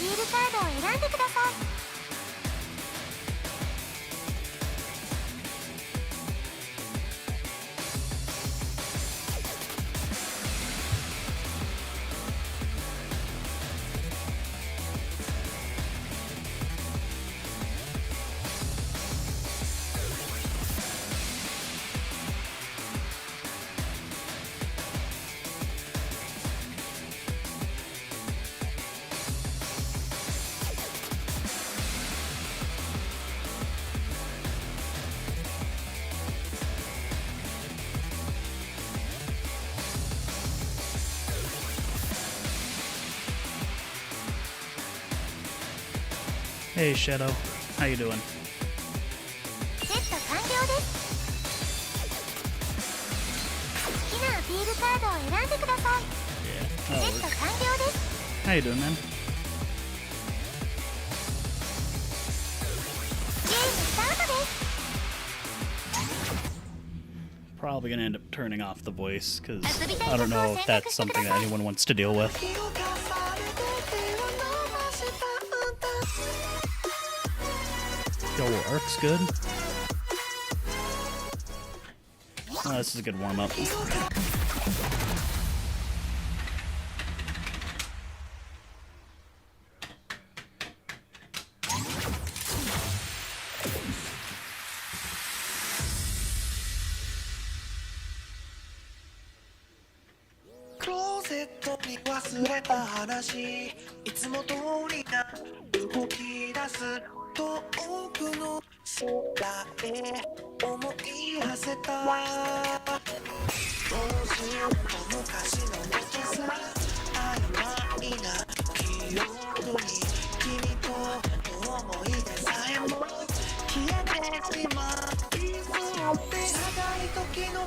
ピールカードを選んでください。Hey Shadow, how you doing? セット完了です。好きなアピールカードを選んでください。セット完了です。 How you doing, man? ゲームスタートです。 Probably gonna end up turning off the voice because I don't know if that's something that anyone wants to deal with. Yo, Ark's good. Oh, this is a good warm-up.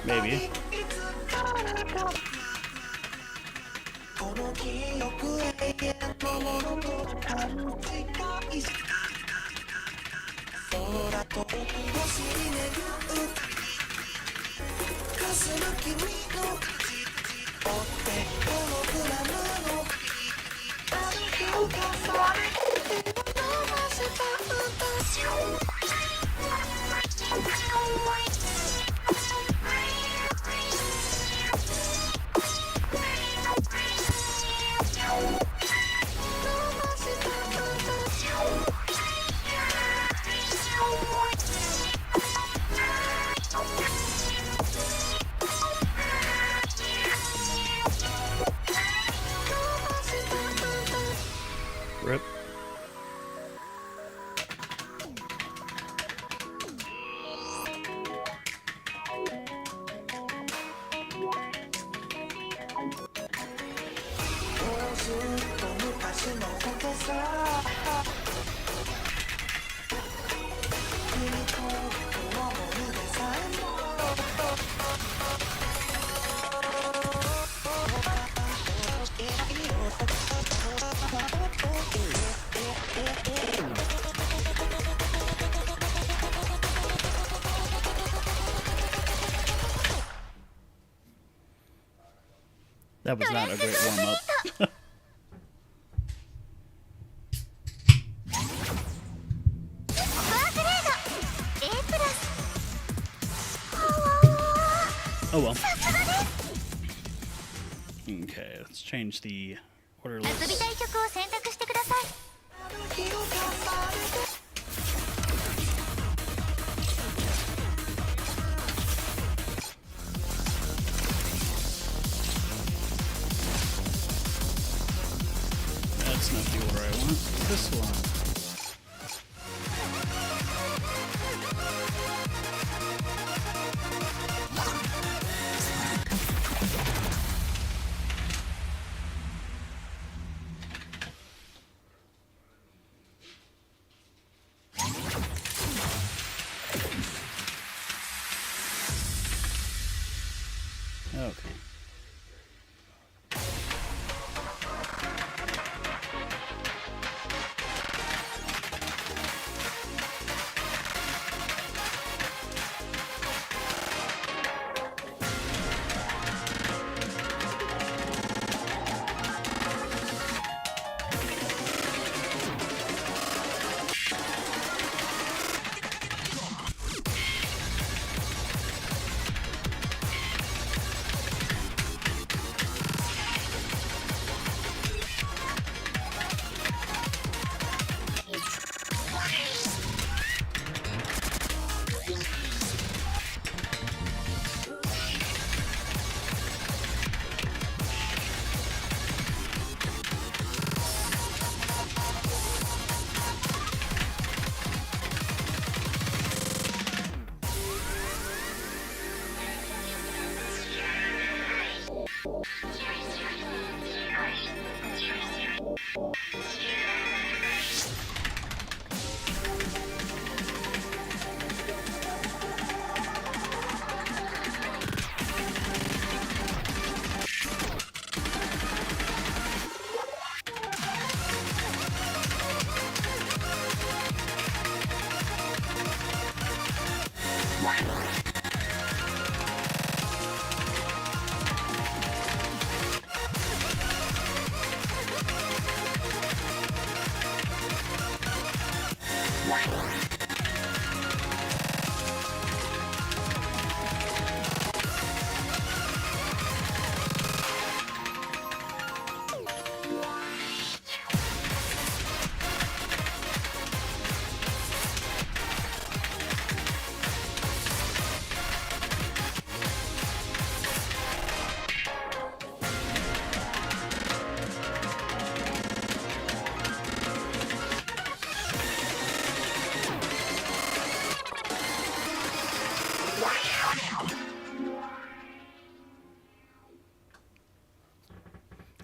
Maybe. Rip. That was not a great warm-up. Oh well. Okay, let's change the order list. That's not the order I want. This one. Okay.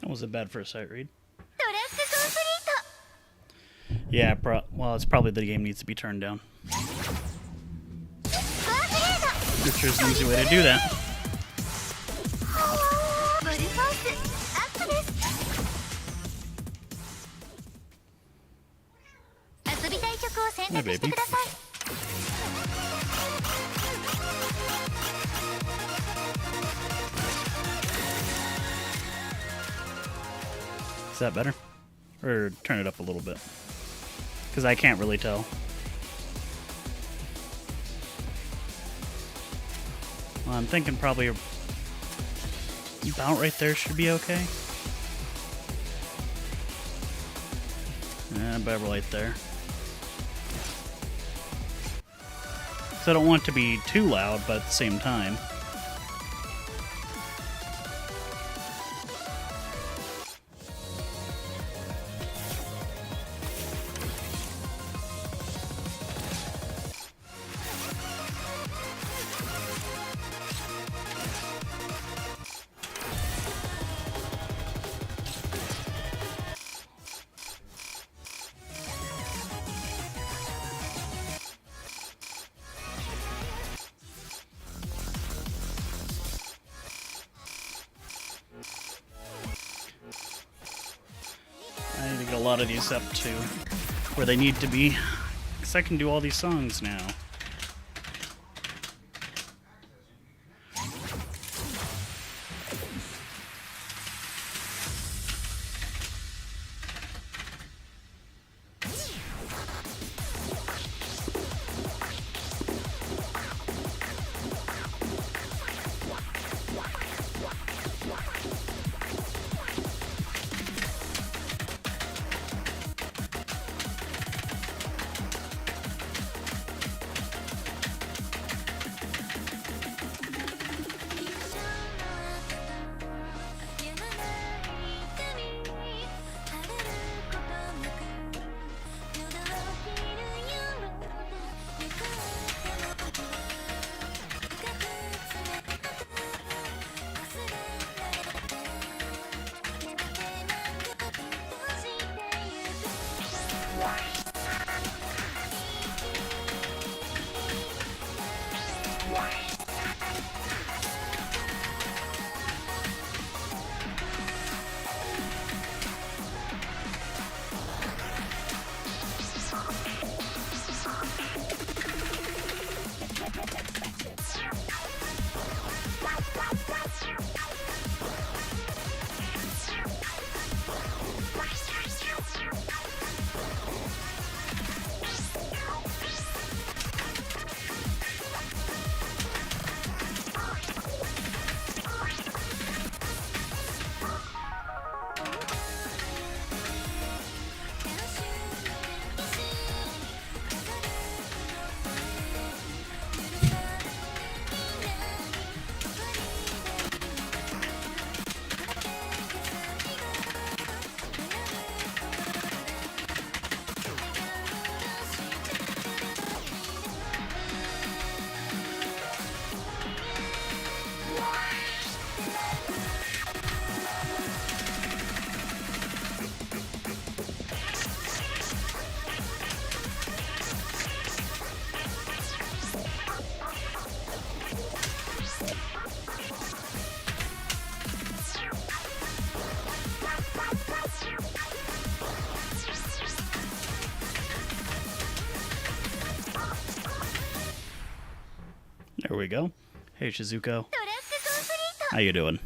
That wasn't bad for a sight read. トラックコンプリート Yeah, well, it's probably the game needs to be turned down. コアグレー Which is an easy way to do that. ドボルフォースアップです遊びたい曲を選択してください Is that better? Or turn it up a little bit? Because I can't really tell. Well, I'm thinking probably about right there should be okay. And about right there. So I don't want it to be too loud, but at the same time. I need to get a lot of these up to where they need to be, because I can do all these songs now. There we go. Hey, Shizuko. How you doing?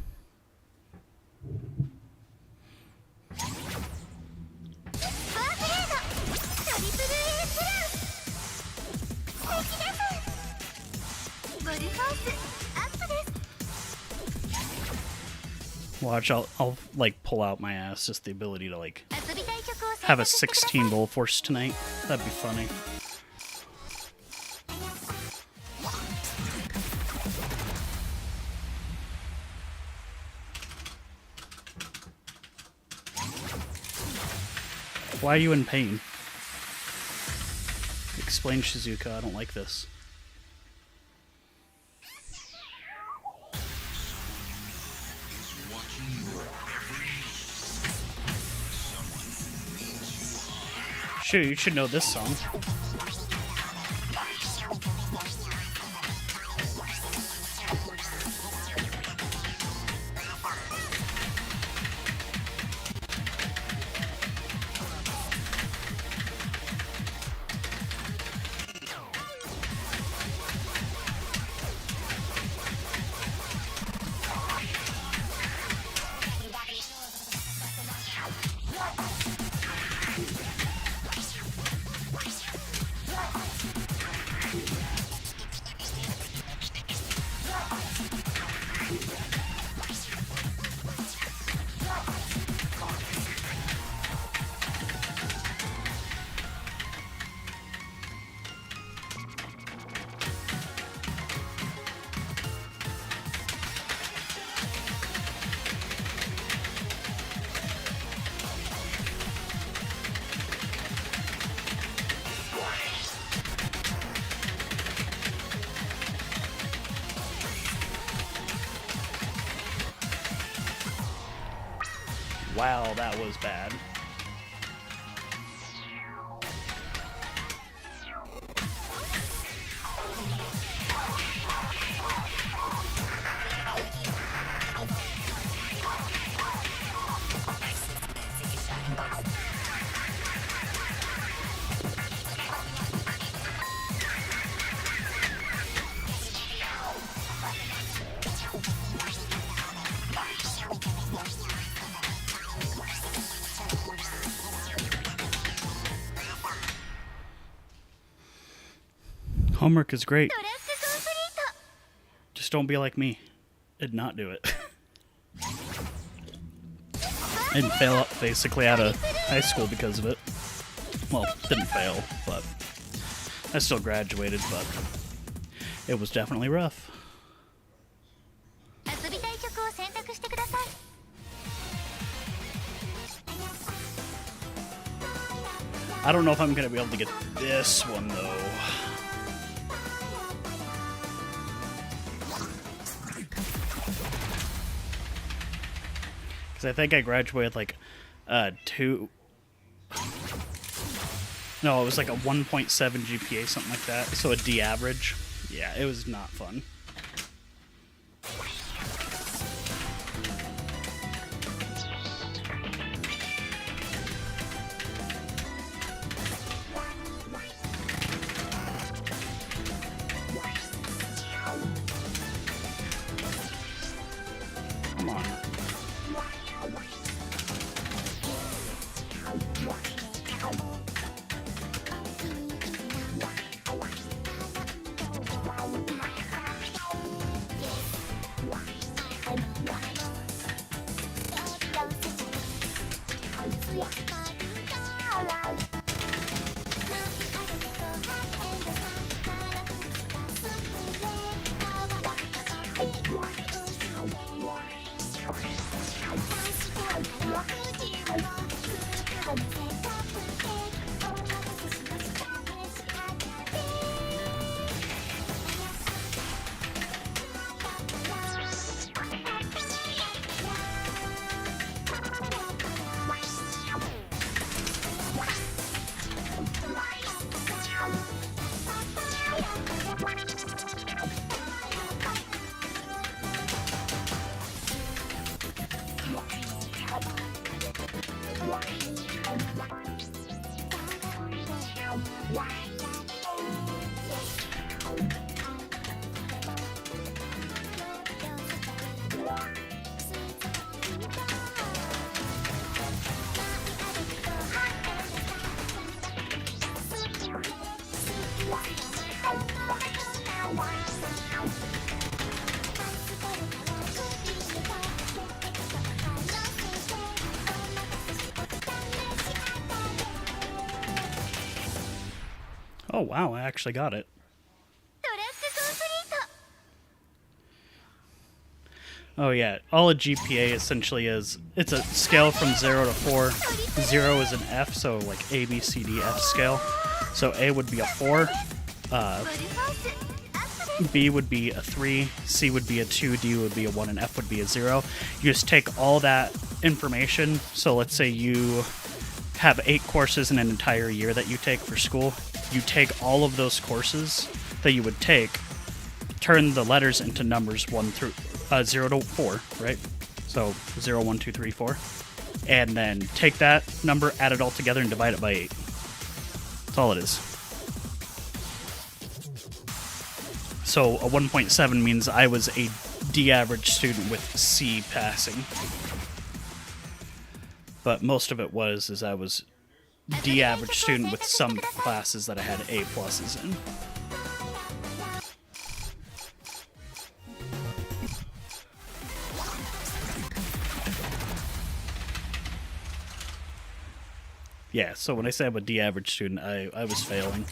Watch, I'll like pull out my ass, just the ability to like have a 16 goal force tonight. That'd be funny. Why are you in pain? Explain, Shizuka, I don't like this. Sure, you should know this song. Wow, that was bad. Homework is great. Just don't be like me and not do it. And fail basically out of high school because of it. Well, didn't fail, but I still graduated, but it was definitely rough. I don't know if I'm going to be able to get this one, though. Because I think I graduated like No, it was like a 1.7 GPA, something like that. So a D average. Yeah, it was not fun. Come on. Oh, wow, I actually got it. トラックコンプリート Oh yeah, all a GPA essentially is, it's a scale from 0 to 4. 0 is an F, so like A, B, C, D, F scale. So A would be a 4, フルフォースアップです B would be a 3, C would be a 2, D would be a 1, and F would be a 0. You just take all that information, so let's say you have 8 courses in an entire year that you take for school. You take all of those courses that you would take, turn the letters into numbers 1 through 0 to 4, right? So 0, 1, 2, 3, 4. And then take that number, add it all together, and divide it by 8. That's all it is. So a 1.7 means I was a D average student with C passing. But most of it is I was D average student with some classes that I had A pluses in. Yeah, so when I say I'm a D average student, I was failing.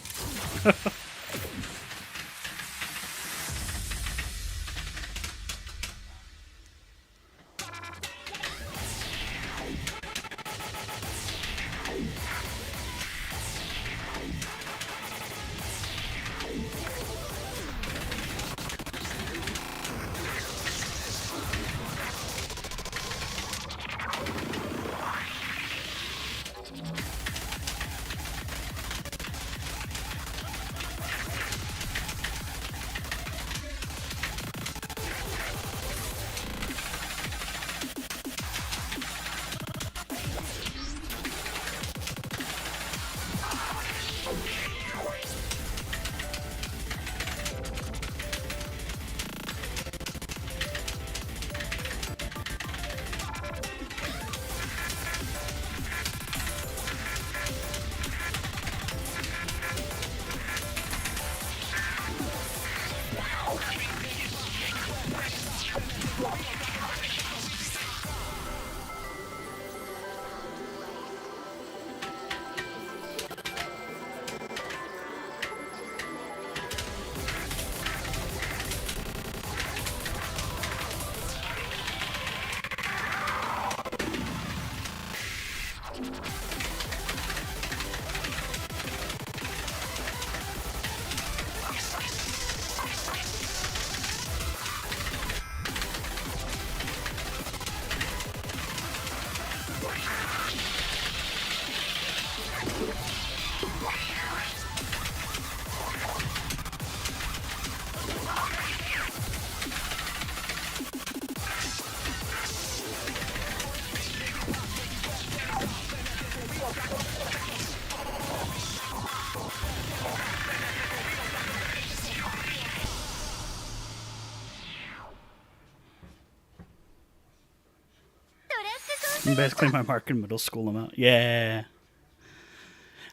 Basically my mark in middle school amount. Yeah.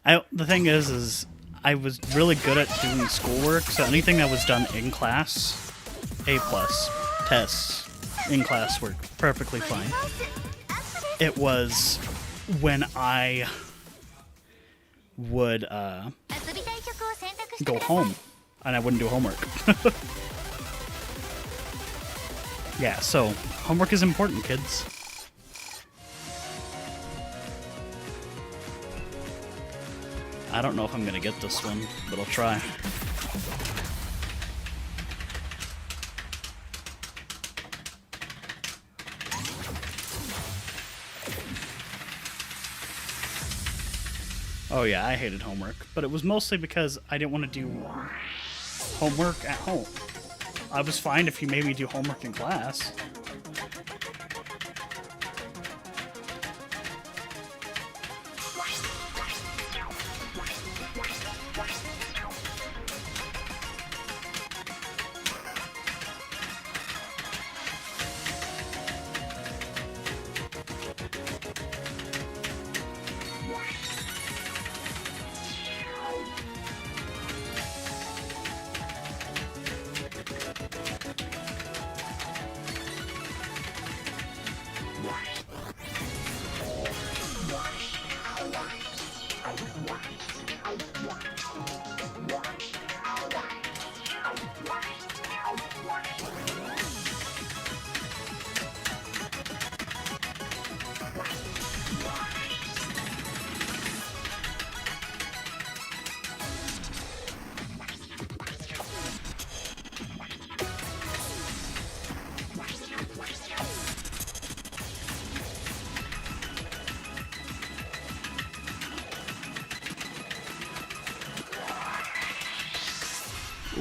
The thing is I was really good at doing schoolwork, so anything that was done in class, A+. Tests in class were perfectly fine. It was when I would 遊びたい曲を選択して go ください home and I wouldn't do homework. Yeah, so homework is important, kids. I don't know if I'm gonna get this one, but I'll try. Oh yeah, I hated homework, but it was mostly because I didn't want to do homework at home. I was fine if you made me do homework in class.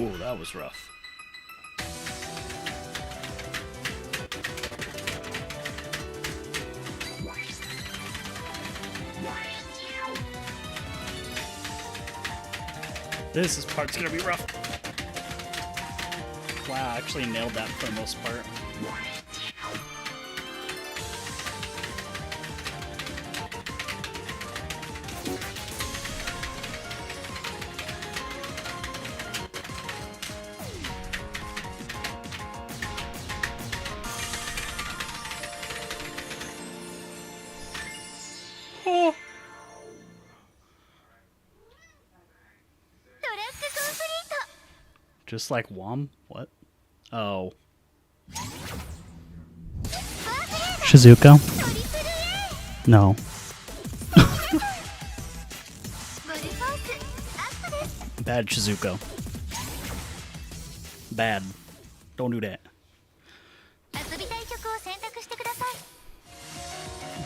Ooh, that was rough. This part's gonna be rough. Wow, I actually nailed that for the most part. Oh. Just like Wom? What? Oh. Shizuko? No. Bad Shizuko. Bad. Don't do that.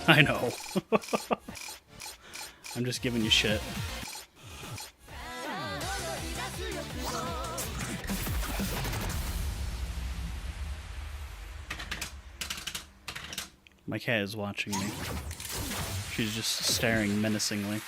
I know. I'm just giving you shit. My cat is watching me. She's just staring menacingly.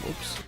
Whoops.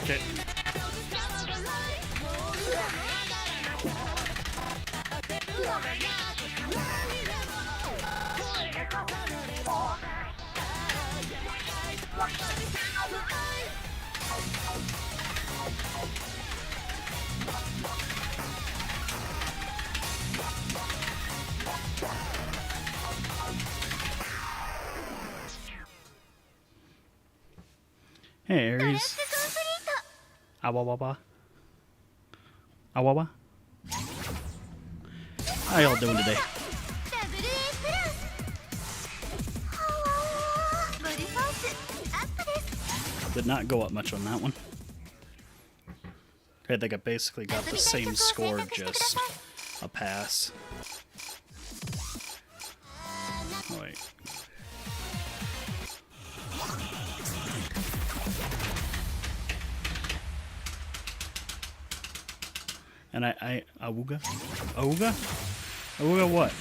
Okay. Hey, Aries. Awawawa. Awawa. How y'all doing today? Did not go up much on that one. I think I basically got the same score, just a pass. Oh, wait. And Awuga? Awuga? Awuga what?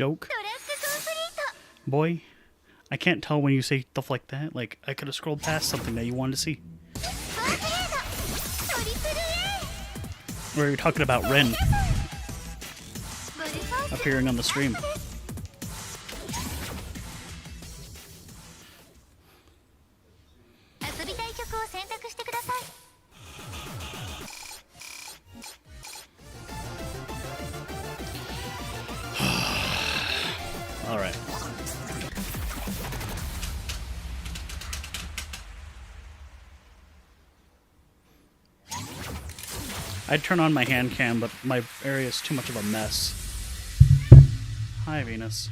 joke? トラックコンプリート Boy, I can't tell when you say stuff like that. Like, I could have scrolled past something that you wanted to see. ワングレードトリプル Or you're talking about Ren ボルフォース appearing on the stream. 遊びたい曲を選択してください Alright. I'd turn on my hand cam, but my area is too much of a mess. Hi, Venus.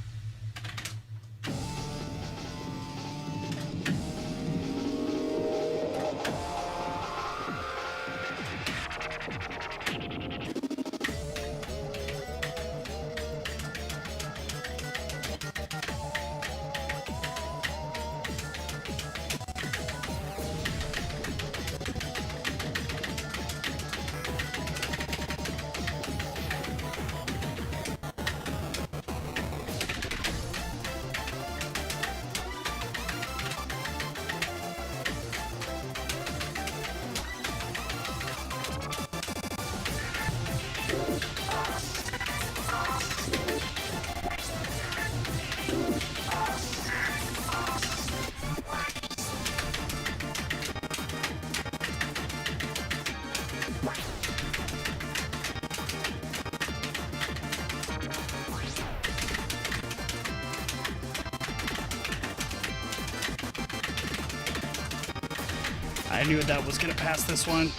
I knew that was gonna pass this one.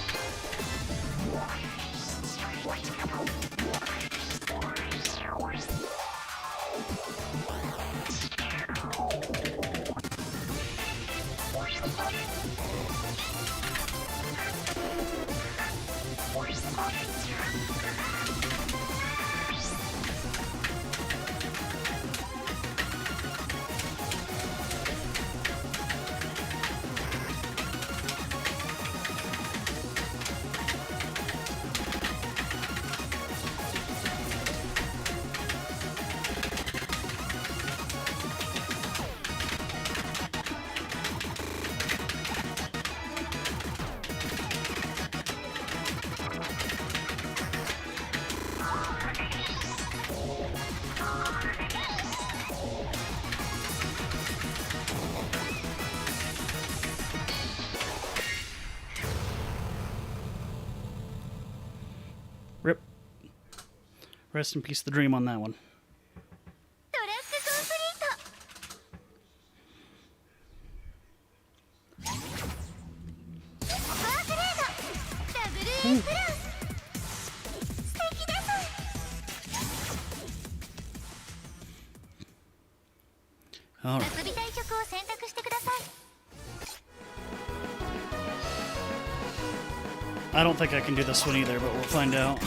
Rip. Rest in peace, the dream on that one. トラックコンプリートワークレードダブルエンプランス素敵です Alright. 遊びたい曲を選択してください I don't think I can do this one either, but we'll find out.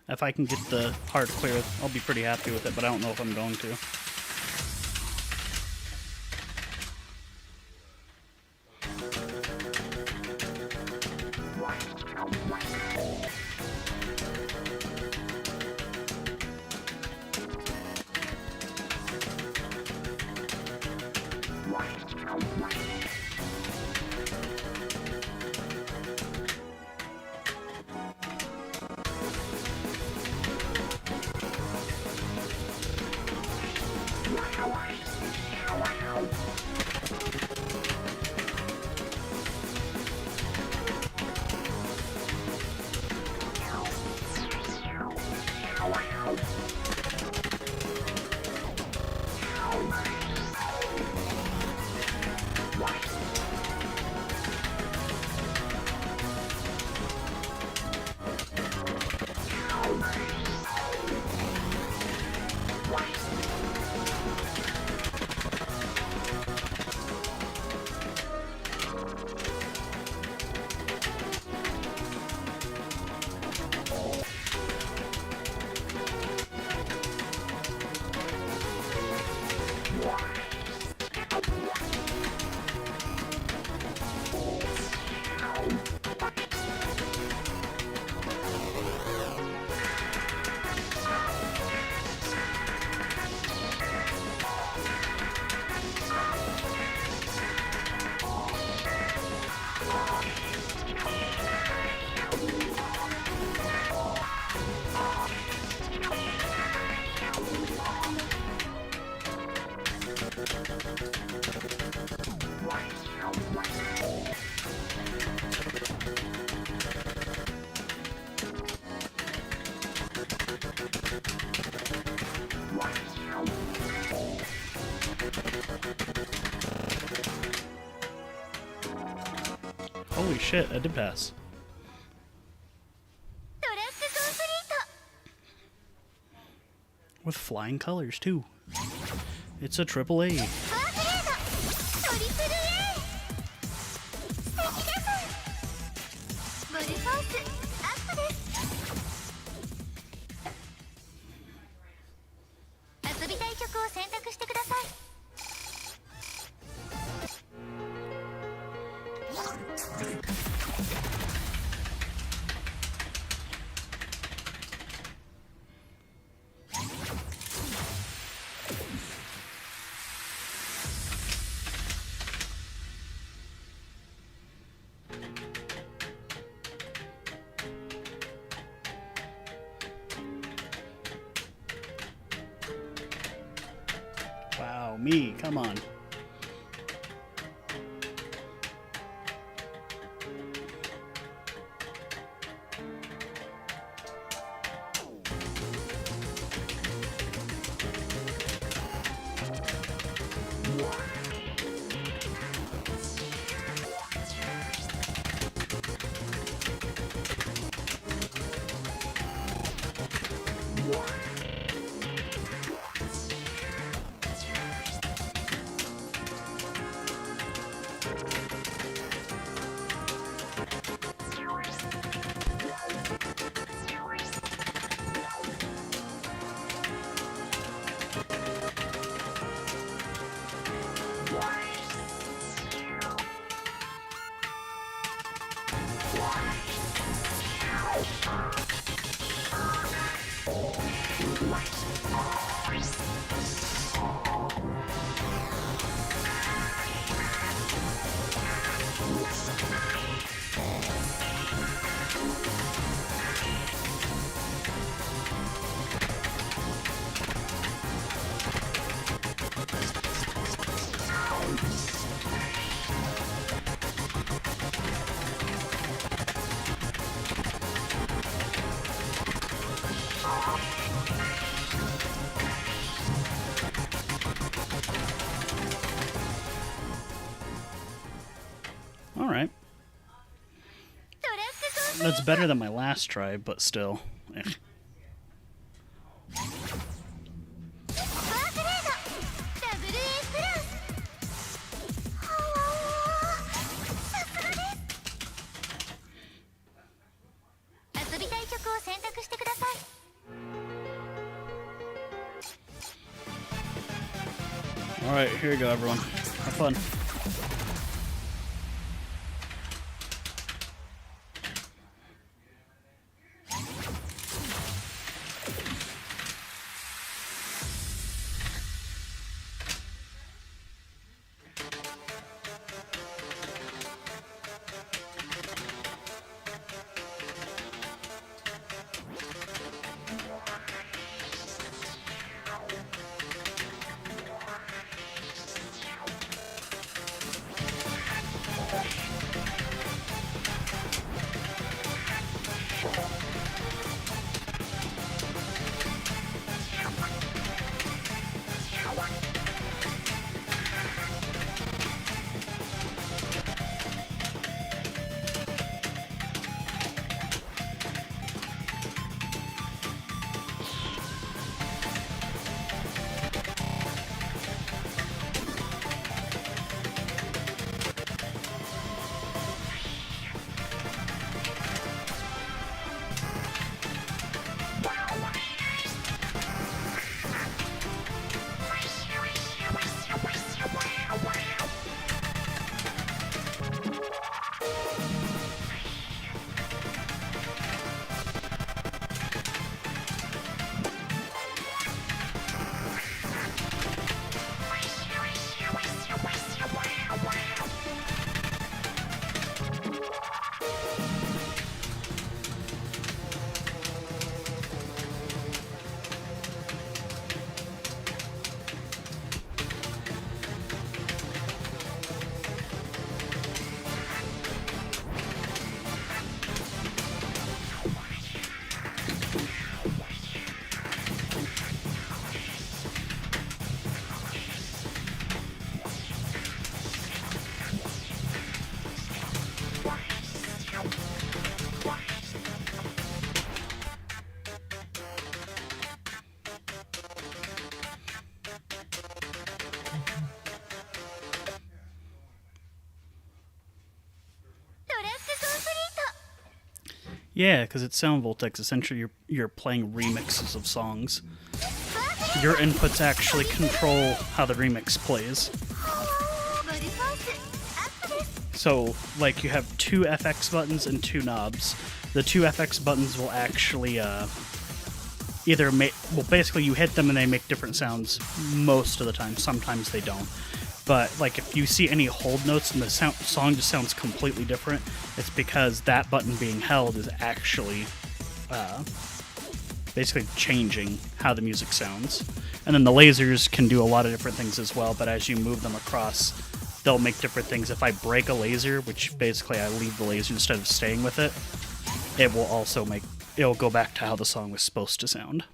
If I can get the hard clear, I'll be pretty happy with it, but I don't know if I'm going to. Holy shit, I did pass. トラックコンプリート With flying colors, too. It's a triple A. ワークレードトリプル A 素敵ですボルフォースアップです遊びたい曲を選択してください Wow, me, come on. All right. トラックコンプリート That's better than my last try, but still. Eh. ワークレードダブル A プラスはわさすがです遊びたい曲を選択してください All right, here you go, everyone. Have fun. Yeah, because it's Sound Voltex. Essentially, you're playing remixes of songs. Your inputs actually control how the remix plays. So, like, you have two FX buttons and two knobs. The two FX buttons will actually either make... Well, basically, you hit them and they make different sounds most of the time. Sometimes they don't. But, like, if you see any hold notes and the song just sounds completely different, it's because that button being held is actually basically changing how the music sounds. And then the lasers can do a lot of different things as well, but as you move them across, they'll make different things. If I break a laser, which basically I leave the laser instead of staying with it, it will also make... It'll go back to how the song was supposed to sound.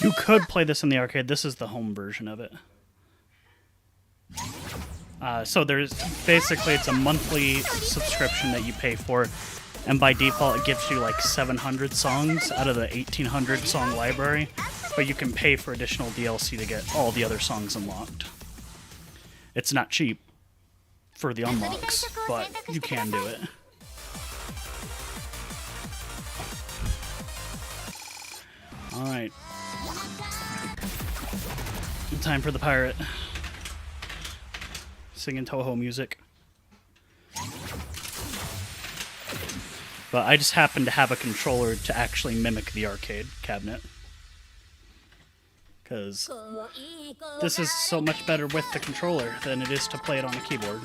You could play this in the arcade. This is the home version of it. So there's basically, it's a monthly subscription that you pay for, and by default it gives you like 700 songs out of the 1800 song library, but you can pay for additional DLC to get all the other songs unlocked. It's not cheap for the unlocks, but you can do it. Alright. Time for the pirate. Singing Toho music. But I just happen to have a controller to actually mimic the arcade cabinet. Because this is so much better with the controller than it is to play it on a keyboard.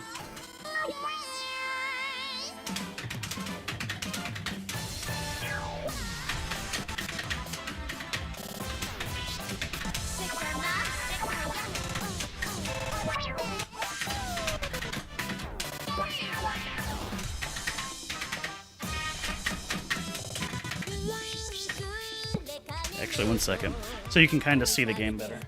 Actually, one second. So you can kind of see the game better.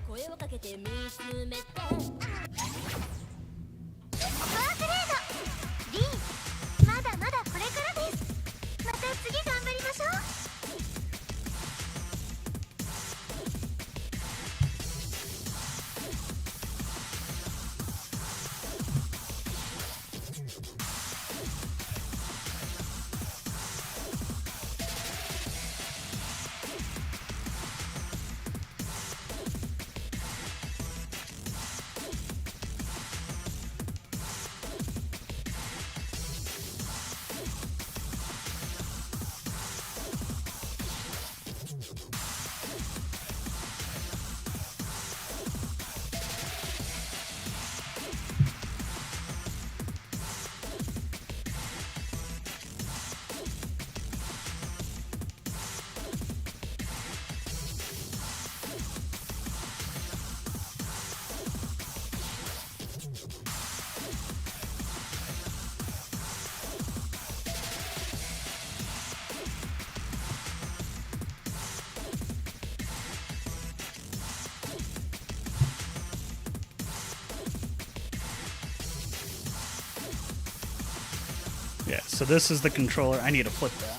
Yeah, so this is the controller. I need to flip that.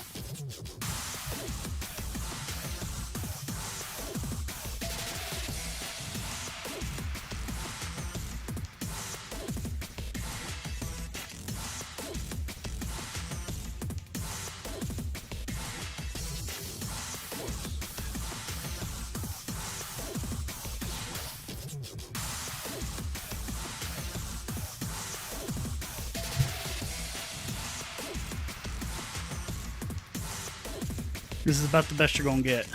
This is about the best you're gonna get.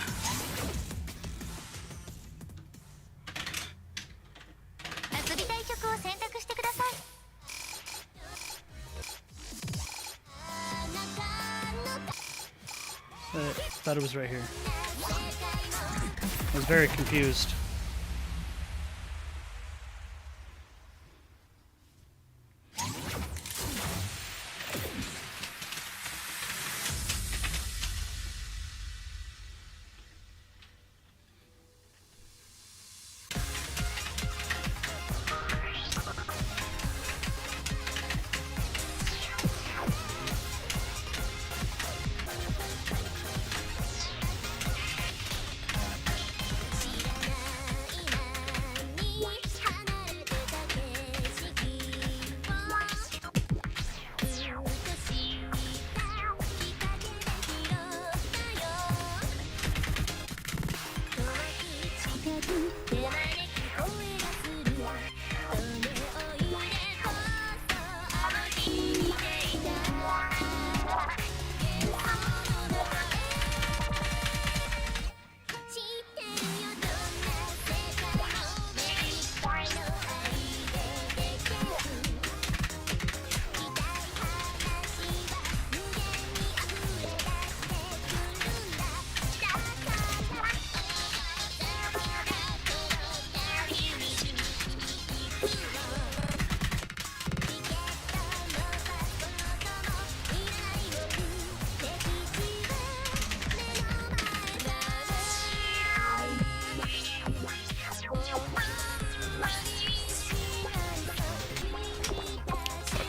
遊びたい曲を選択してください。 I thought it was right here. I was very confused.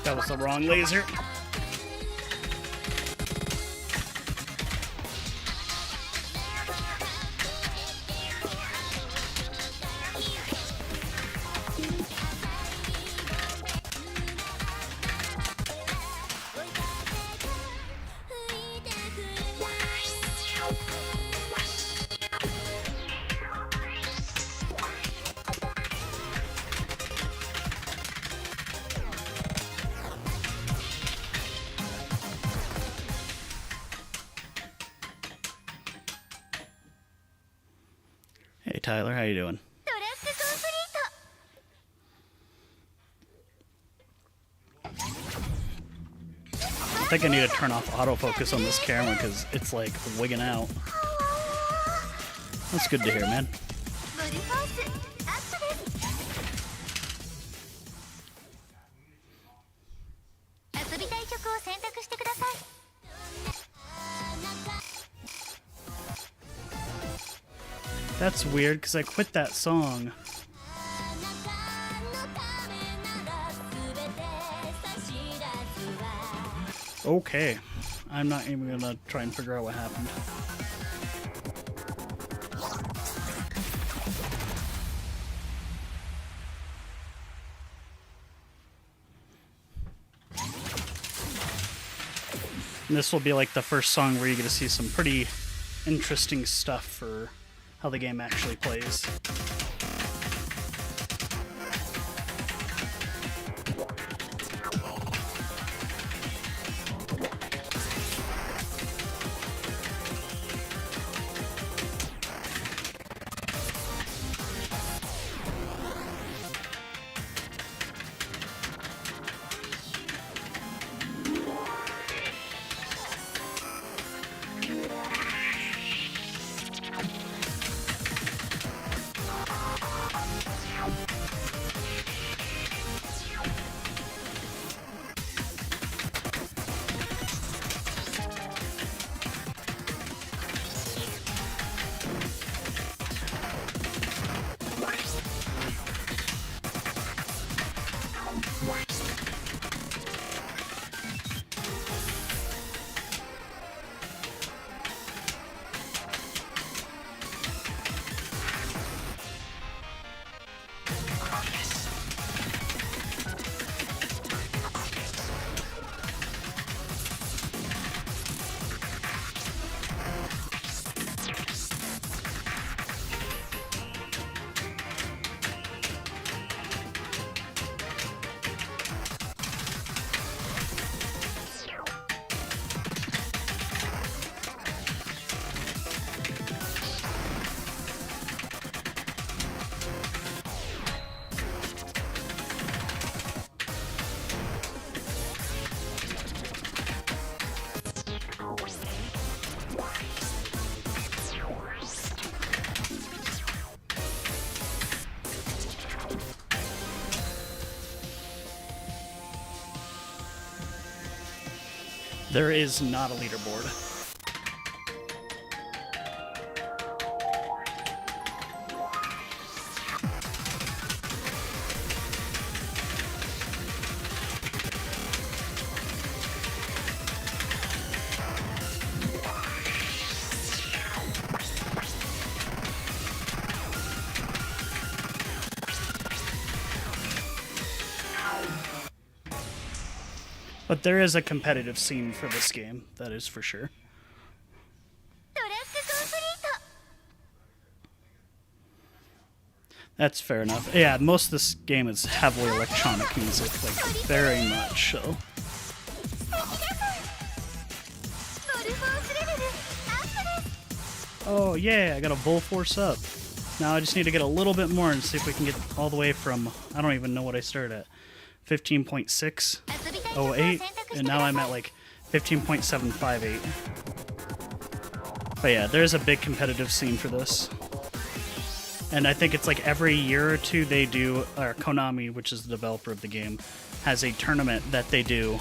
That was the wrong laser. Hey Tyler, how you doing? トラックコンプリート。 I think I need to turn off autofocus on this camera because it's like wigging out. That's good to hear, man. ブルフォースアップです。遊びたい曲を選択してください。 That's weird because I quit that song. Okay. I'm not even gonna try and figure out what happened. And this will be like the first song where you get to see some pretty interesting stuff for how the game actually plays. There is not a leaderboard. But there is a competitive scene for this game, that is for sure. トラックコンプリート That's fair enough. Yeah, most of this game is heavily electronic music, like very much so. ゴルフォースレベルアップです Oh yeah, I got a Bull Force up. Now I just need to get a little bit more and see if we can get all the way from, I don't even know what I started at, 15.608, and now I'm at like 15.758. But yeah, there's a big competitive scene for this. And I think it's like every year or two they do, or Konami, which is the developer of the game, has a tournament that they do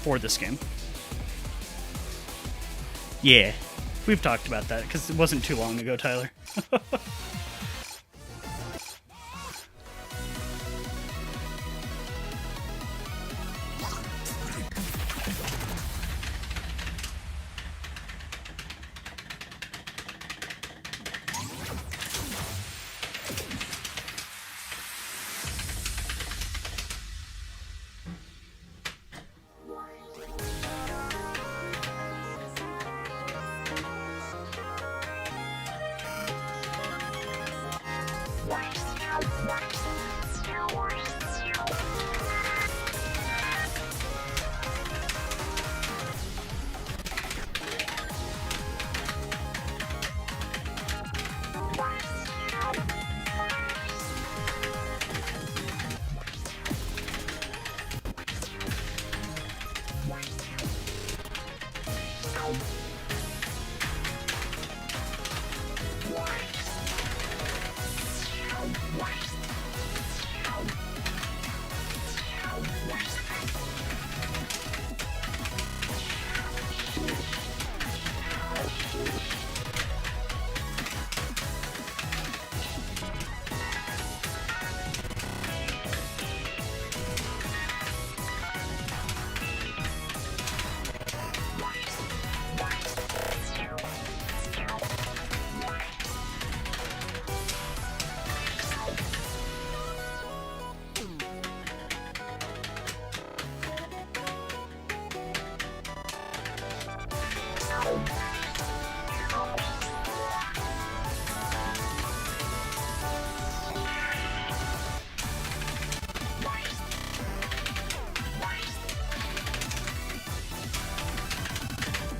for this game. Yeah, we've talked about that because it wasn't too long ago, Tyler.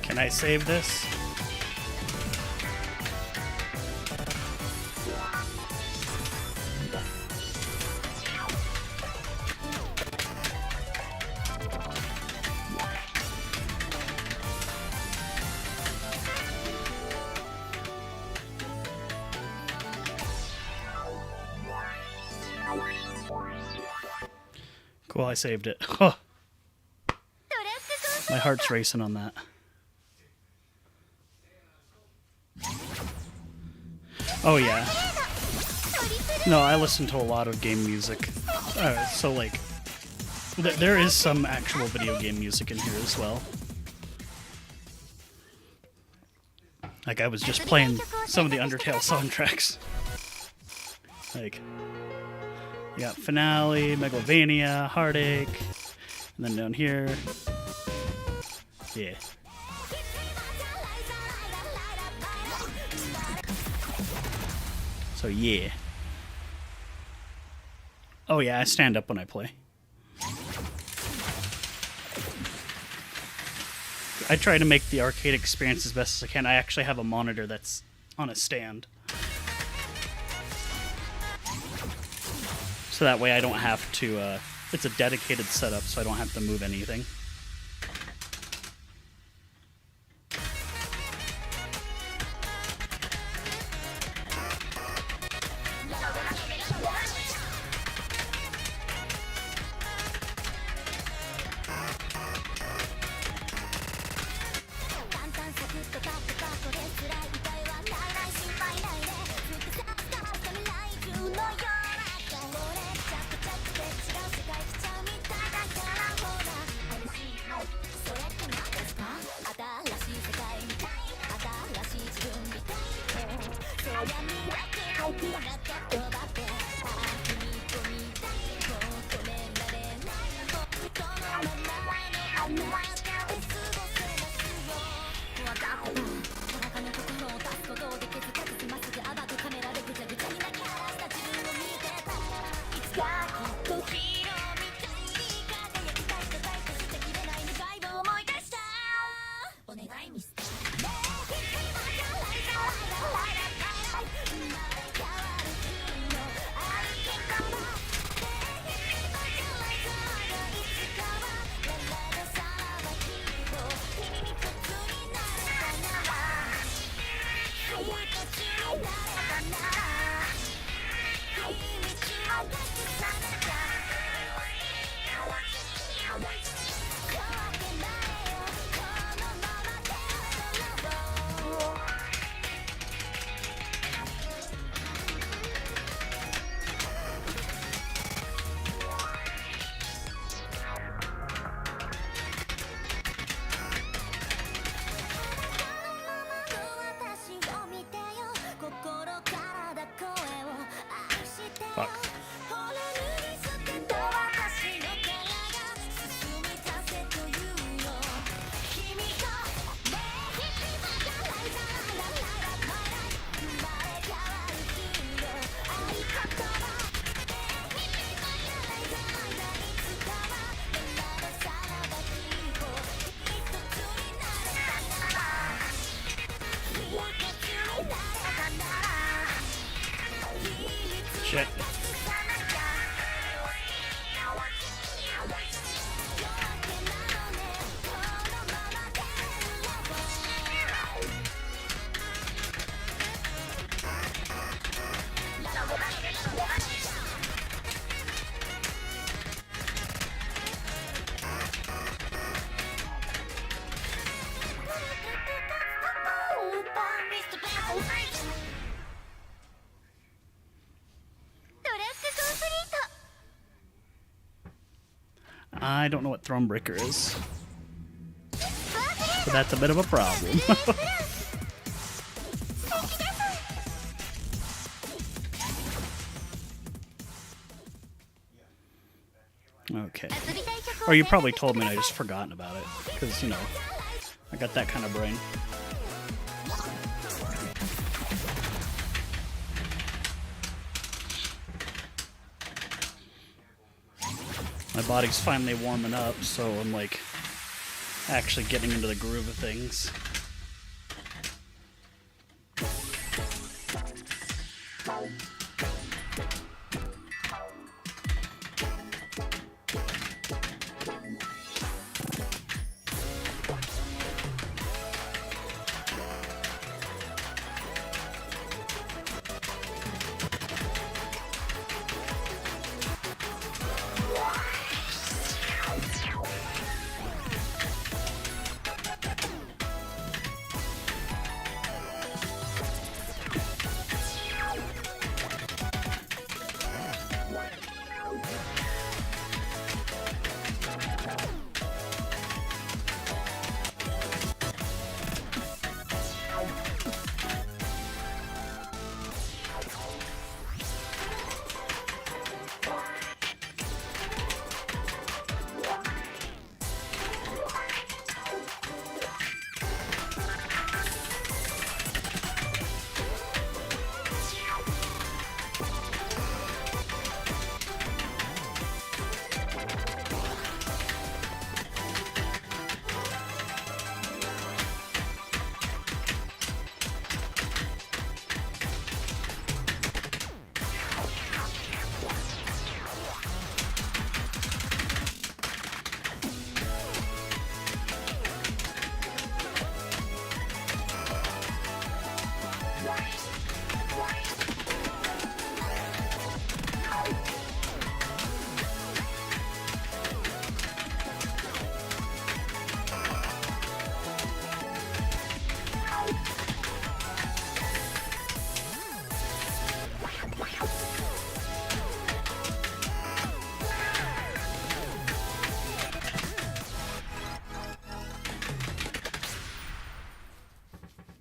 Can I save this? Cool, I saved it. Huh. My heart's racing on that. Oh yeah. No, I listen to a lot of game music. So like, there is some actual video game music in here as well. Like I was just playing some of the Undertale soundtracks. Like, you got Finale, Megalovania, Heartache, and then down here, yeah. So yeah. Oh yeah, I stand up when I play. I try to make the arcade experience as best as I can. I actually have a monitor that's on a stand. So that way I don't have to, it's a dedicated setup, so I don't have to move anything. Fuck. Shit. I don't know what Thronebreaker is, so that's a bit of a problem. Okay. Or you probably told me and I just forgotten about it, because, you know, I got that kind of brain. My body's finally warming up, so I'm like actually getting into the groove of things.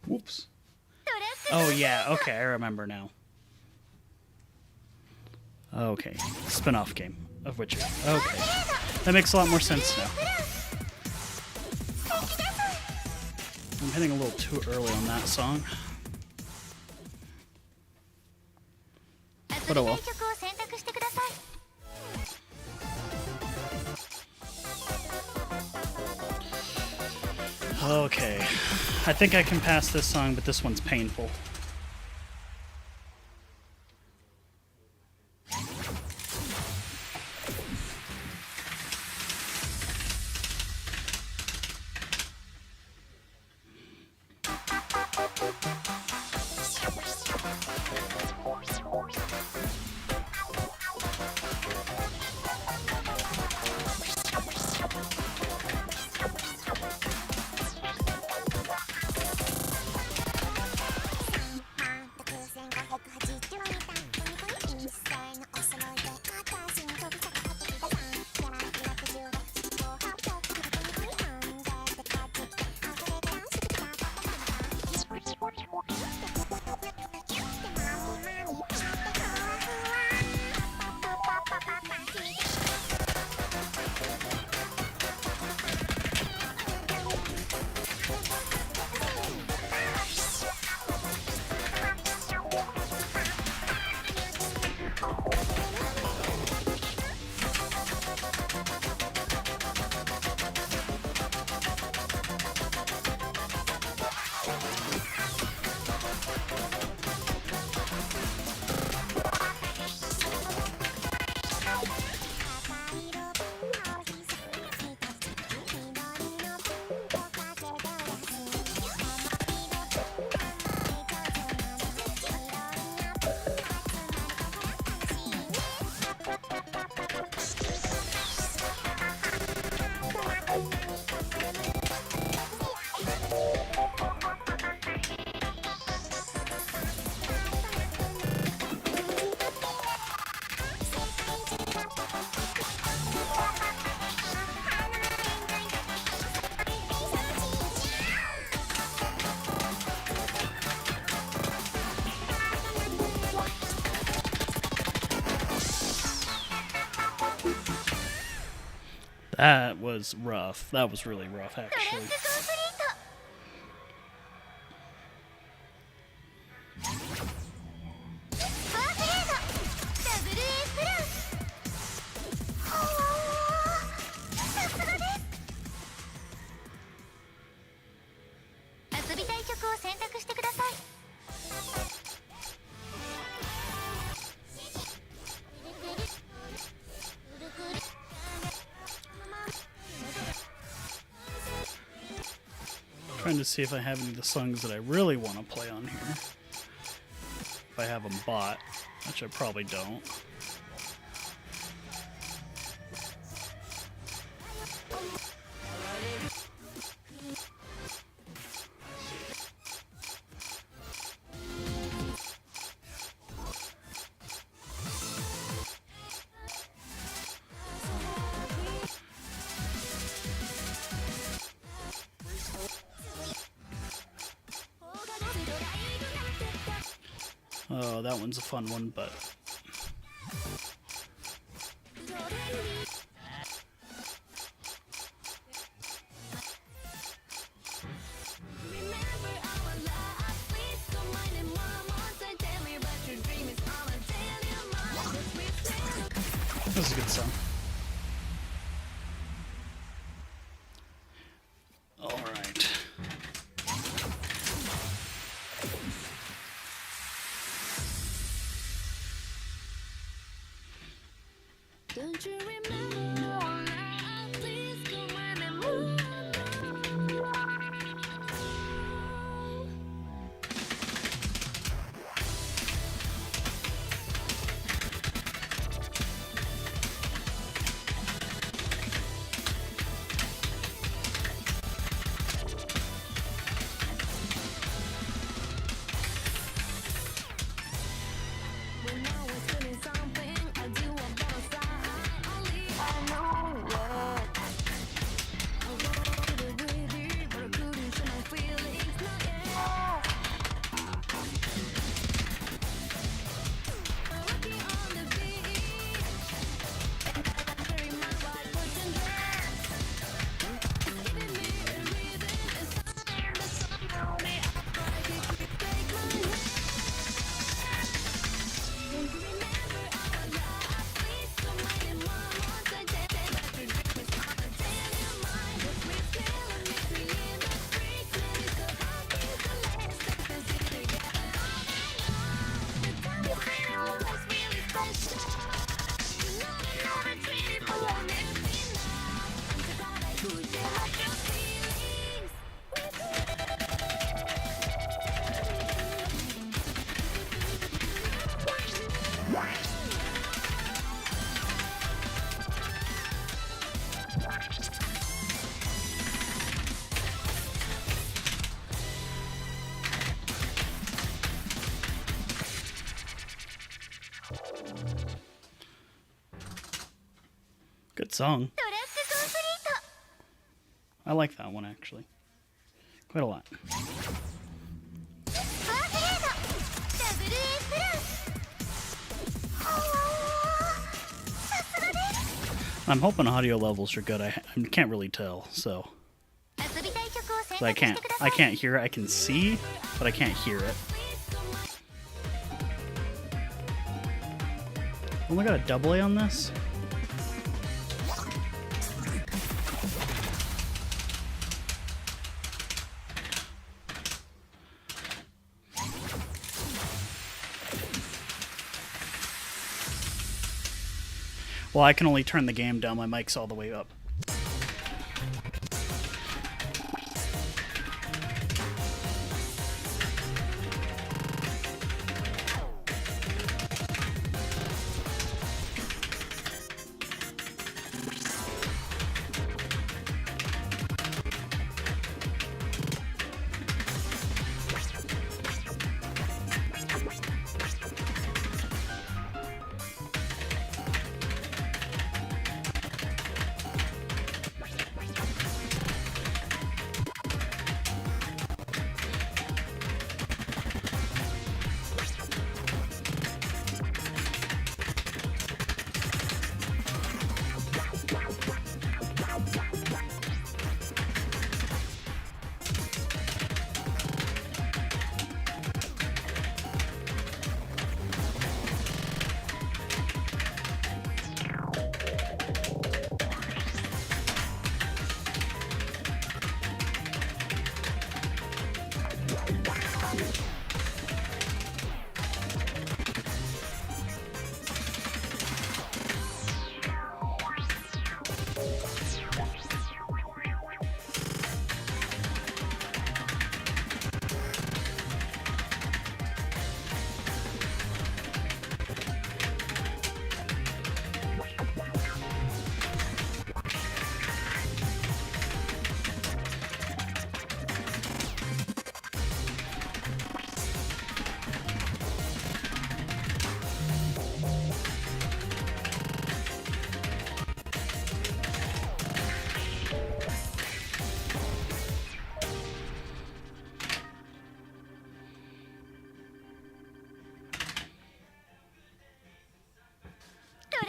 Whoops. Oh, yeah. Okay, I remember now. Okay. Spin-off game of Witcher. Okay. That makes a lot more sense now. I'm hitting a little too early on that song. But oh well. Okay. I think I can pass this song, but this one's painful. That was rough. That was really rough, actually. Trying to see if I have any of the songs that I really want to play on here. If I have them bought, which I probably don't. Oh, that one's a fun one, but... That's a good song. All right. Don't you remember all night? Please come on and move. song. トラックコンプリート I like that one actually. Quite a lot. ファーグレードダブル A プラスはわわさすがです I'm hoping audio levels are good. I can't really tell, so 遊びたい曲を選 I 択し can't てくださ I い can't hear it. I can see, but I can't hear it. Only got a double A on this. Well, I can only turn the game down. My mic's all the way up.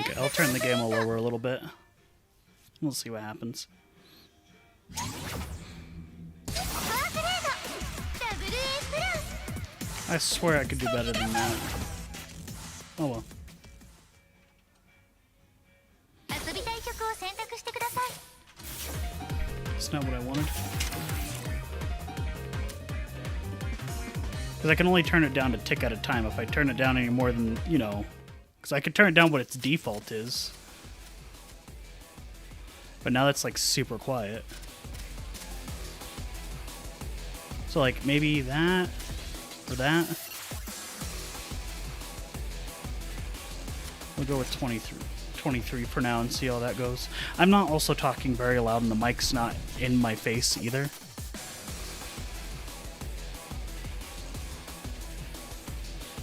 Okay, I'll turn the game lower a little bit. We'll see what happens. ファーグレードダブル A プラス I swear I could do better than that. Oh well. 遊びたい曲を選択してください It's not what I wanted. Because I can only turn it down to tick at a time. If I turn it down any more than, you know... Because I could turn it down what its default is. But now that's like super quiet. So like maybe that or that. We'll go with 23 for now and see how that goes. I'm not also talking very loud and the mic's not in my face either.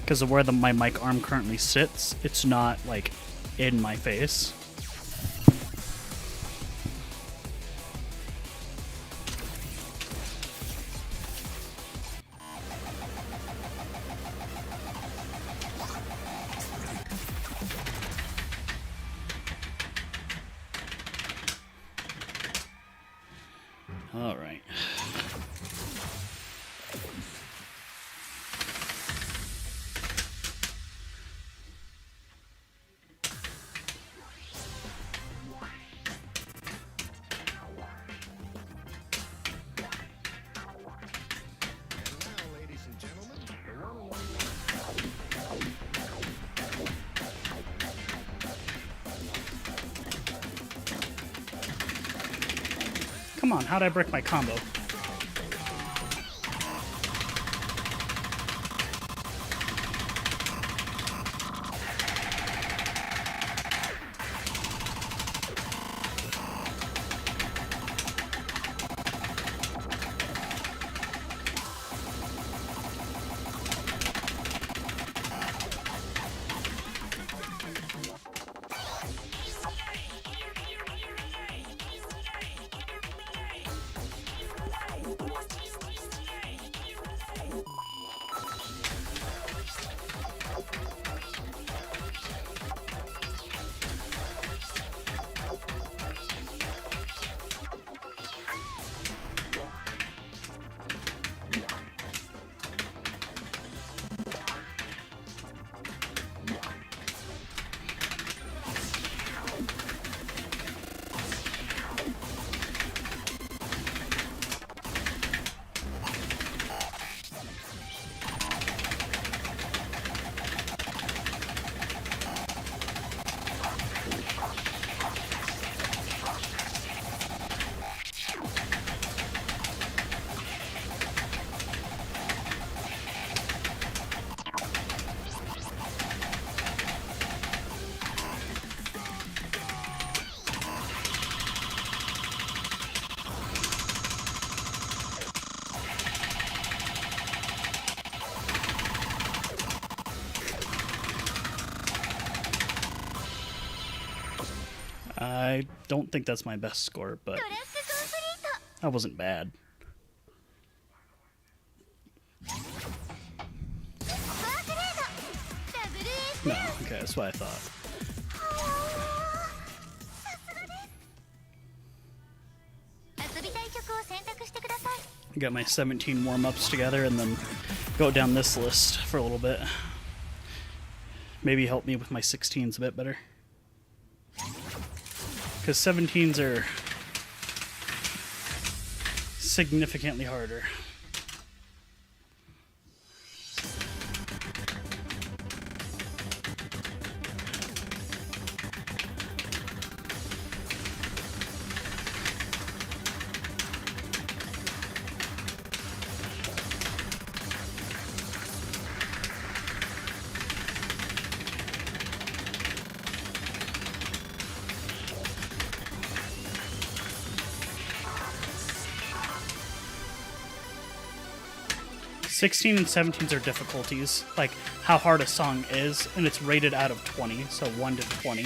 Because of where my mic arm currently sits, it's not like in my face. All right. Come on, how'd I break my combo? I don't think that's my best score, but トラックコンプリート that wasn't bad. ワークレードダブル A プ No, ラス okay, that's what I thought. さすがです遊びたい曲を選択してください I got my 17 warm-ups together and then go down this list for a little bit. Maybe help me with my 16s a bit better. Because 17s are significantly harder. '16 and '17s are difficulties, like how hard a song is, and it's rated out of 20, so 1 to 20.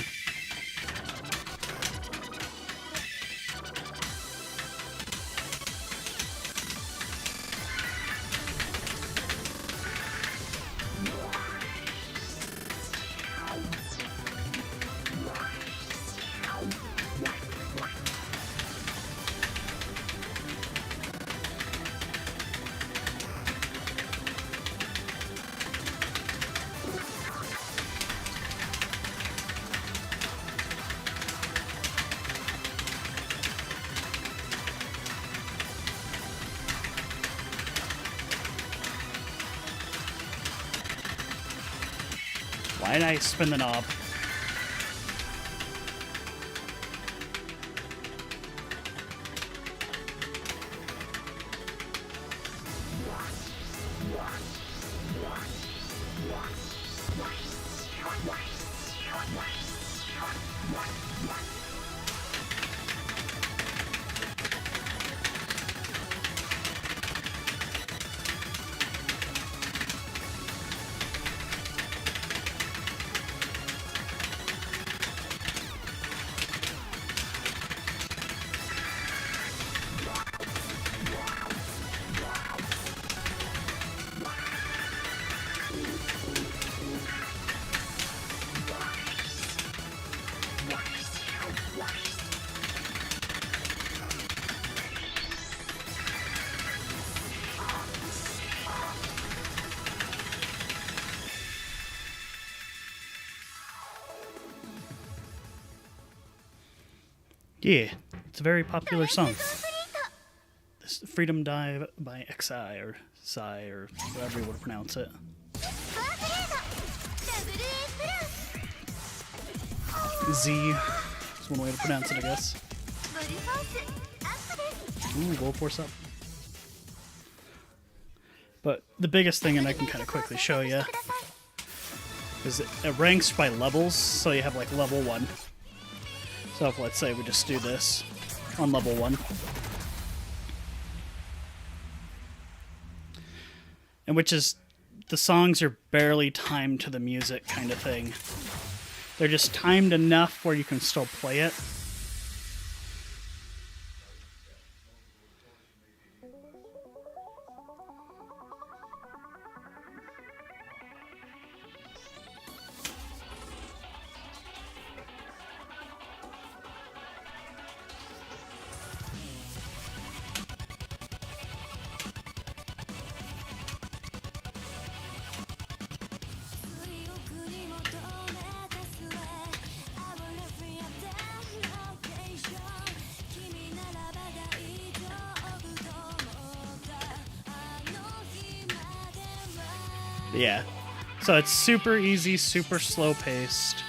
Why did I spin the knob? Yeah, it's a very popular song. This Freedom Dive by XI or Psy or whatever you want to pronounce it. ワークレードダブル A プラス Z is one way to pronounce it, I guess. ボルフォースアップです Ooh, Gold Force up. But the biggest thing, and I can kind of quickly show you, is it ranks by levels. So you have like level 1. So if, let's say we just do this on level 1. And which is, the songs are barely timed to the music kind of thing. They're just timed enough where you can still play it. Yeah. So it's super easy, super slow paced.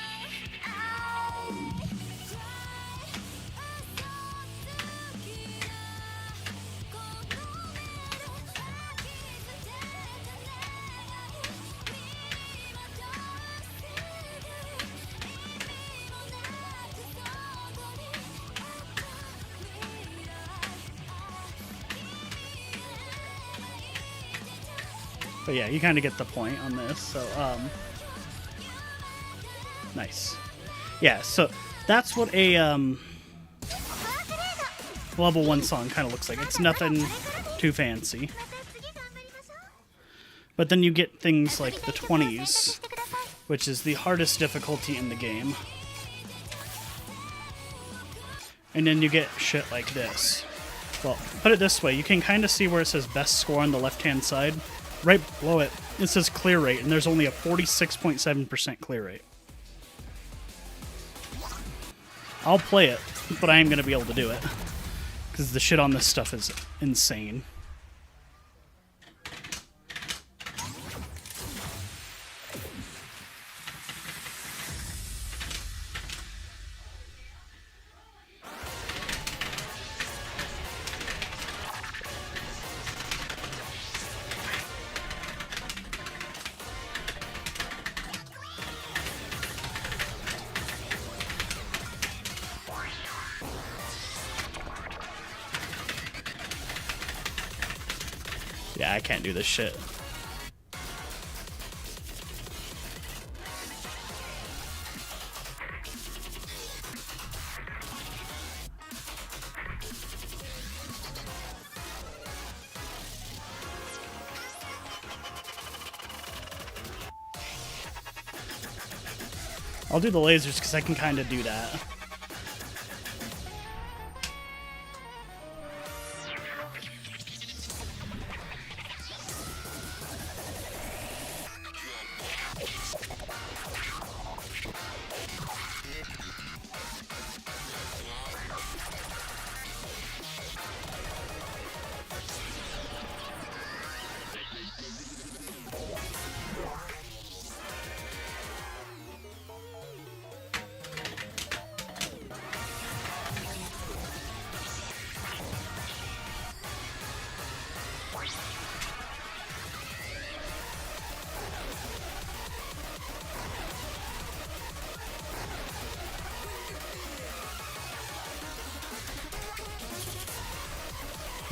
But yeah, you kind of get the point on this. So, nice. Yeah, so that's what a level 1 song kind of looks like. It's nothing too fancy. But then you get things like the 20s, which is the hardest difficulty in the game. And then you get shit like this. Well, put it this way, you can kind of see where it says best score on the left-hand side. Right below it, it says clear rate, and there's only a 46.7% clear rate. I'll play it, but I am going to be able to do it. Because the shit on this stuff is insane. Yeah, I can't do this shit. I'll do the lasers because I can kind of do that.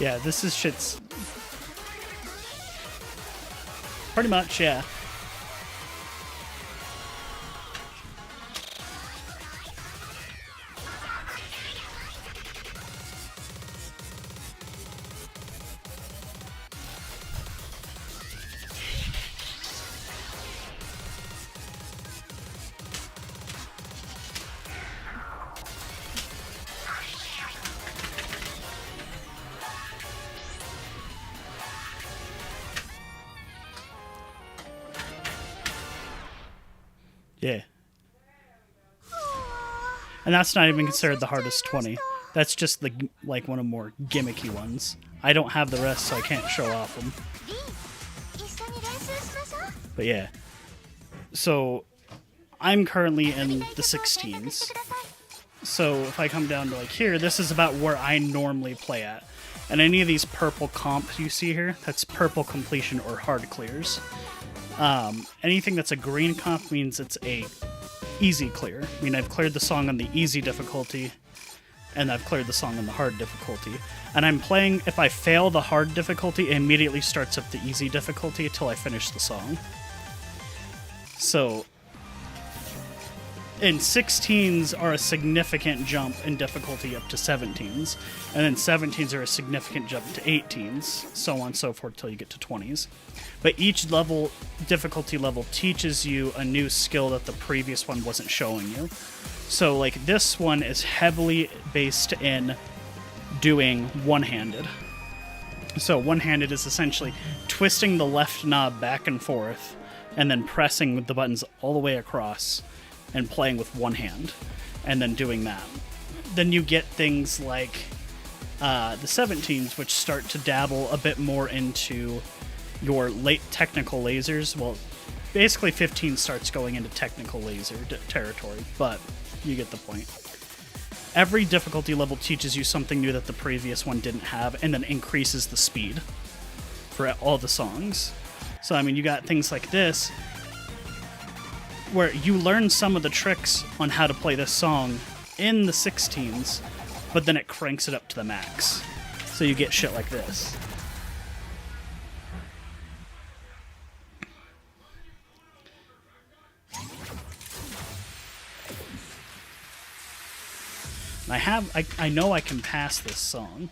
Yeah, this is shit's... Pretty much, yeah. Yeah. And that's not even considered the hardest 20. That's just the like one of the more gimmicky ones. I don't have the rest, so I can't show off them. But yeah. So I'm currently in the 16s. So if I come down to like here, this is about where I normally play at. And any of these purple comps you see here, that's purple completion or hard clears. Anything that's a green comp means it's a easy clear. I mean, I've cleared the song on the easy difficulty, and I've cleared the song on the hard difficulty. And I'm playing, if I fail the hard difficulty, it immediately starts up the easy difficulty until I finish the song. So, and 16s are a significant jump in difficulty up to 17s, and then 17s are a significant jump to 18s, so on and so forth till you get to 20s. But each level, difficulty level, teaches you a new skill that the previous one wasn't showing you. So, like, this one is heavily based in doing one-handed. So, one-handed is essentially twisting the left knob back and forth, and then pressing with the buttons all the way across, and playing with one hand, and then doing that. Then you get things like the 17s, which start to dabble a bit more into your late technical lasers. Well, basically 15 starts going into technical laser territory, but you get the point. Every difficulty level teaches you something new that the previous one didn't have, and then increases the speed for all the songs. So, I mean, you got things like this, where you learn some of the tricks on how to play this song in the 16s, but then it cranks it up to the max. So you get shit like this. I know I can pass this song.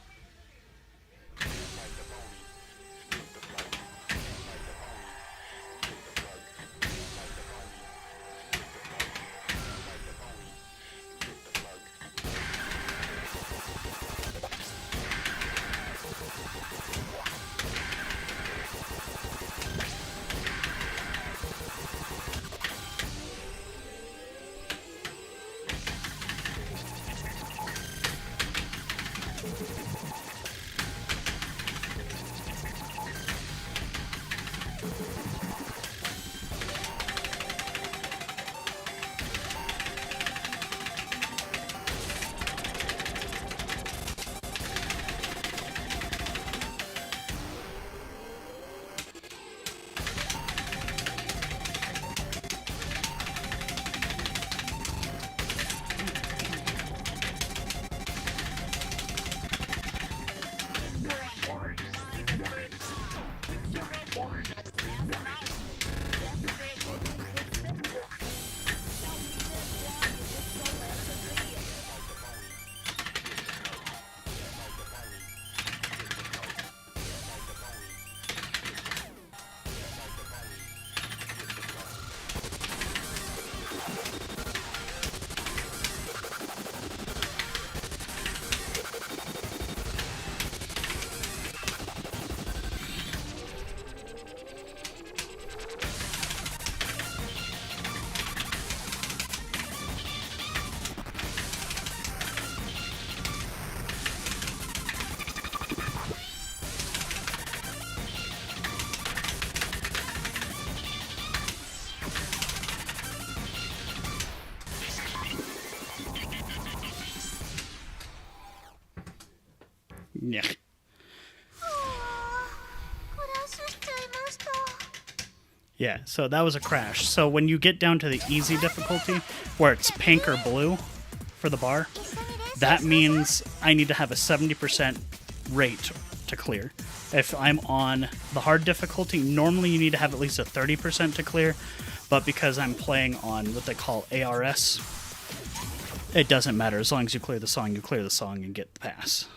Yeah. クラッシュしちゃいました。 Yeah, so that was a crash. So when you get down to the easy difficulty, where it's pink or blue for the bar, that means I need to have a 70% rate to clear. If I'm on the hard difficulty, normally you need to have at least a 30% to clear, but because I'm playing on what they call ARS, it doesn't matter. As long as you clear the song and get the pass.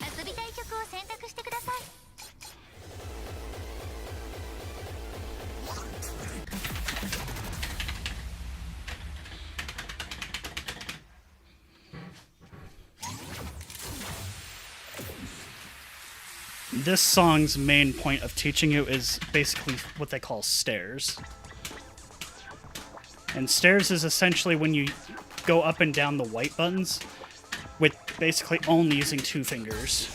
遊びたい曲を選択してください。 This song's main point of teaching you is basically what they call stairs. And stairs is essentially when you go up and down the white buttons with basically only using 2 fingers.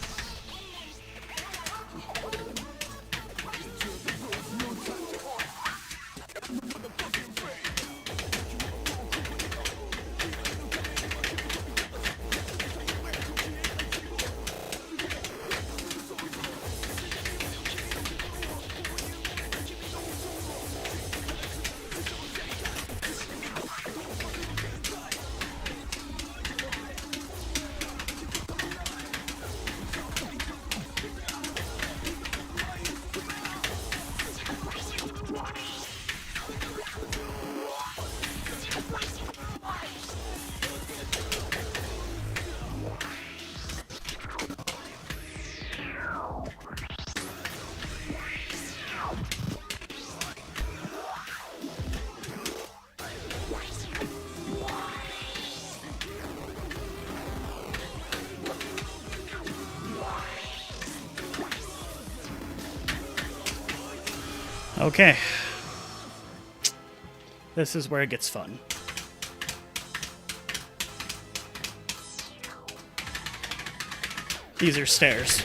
Okay. This is where it gets fun. These are stairs.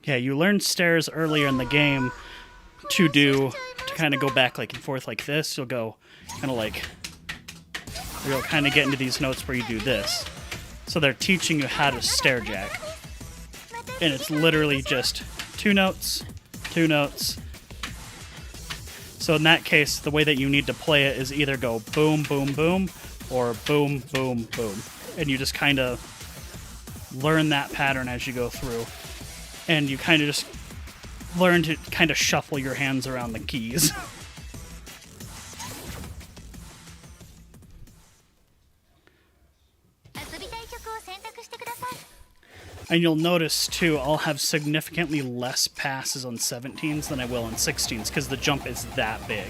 Yeah, you learn stairs earlier in the game to kind of go back like and forth like this. You'll kind of get into these notes where you do this. So they're teaching you how to stair jack. And it's literally just 2 notes, 2 notes. So in that case, the way that you need to play it is either go boom, boom, boom, or boom, boom, boom. And you just kind of learn that pattern as you go through. And you kind of just learn to kind of shuffle your hands around the keys. And you'll notice, too, I'll have significantly less passes on 17s than I will on 16s, because the jump is that big.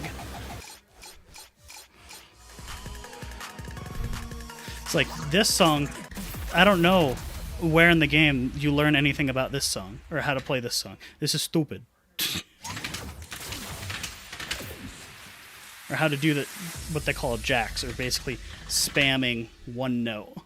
It's like, this song, I don't know where in the game you learn anything about this song, or how to play this song. This is stupid. Or how to do what they call jacks, or basically spamming one note.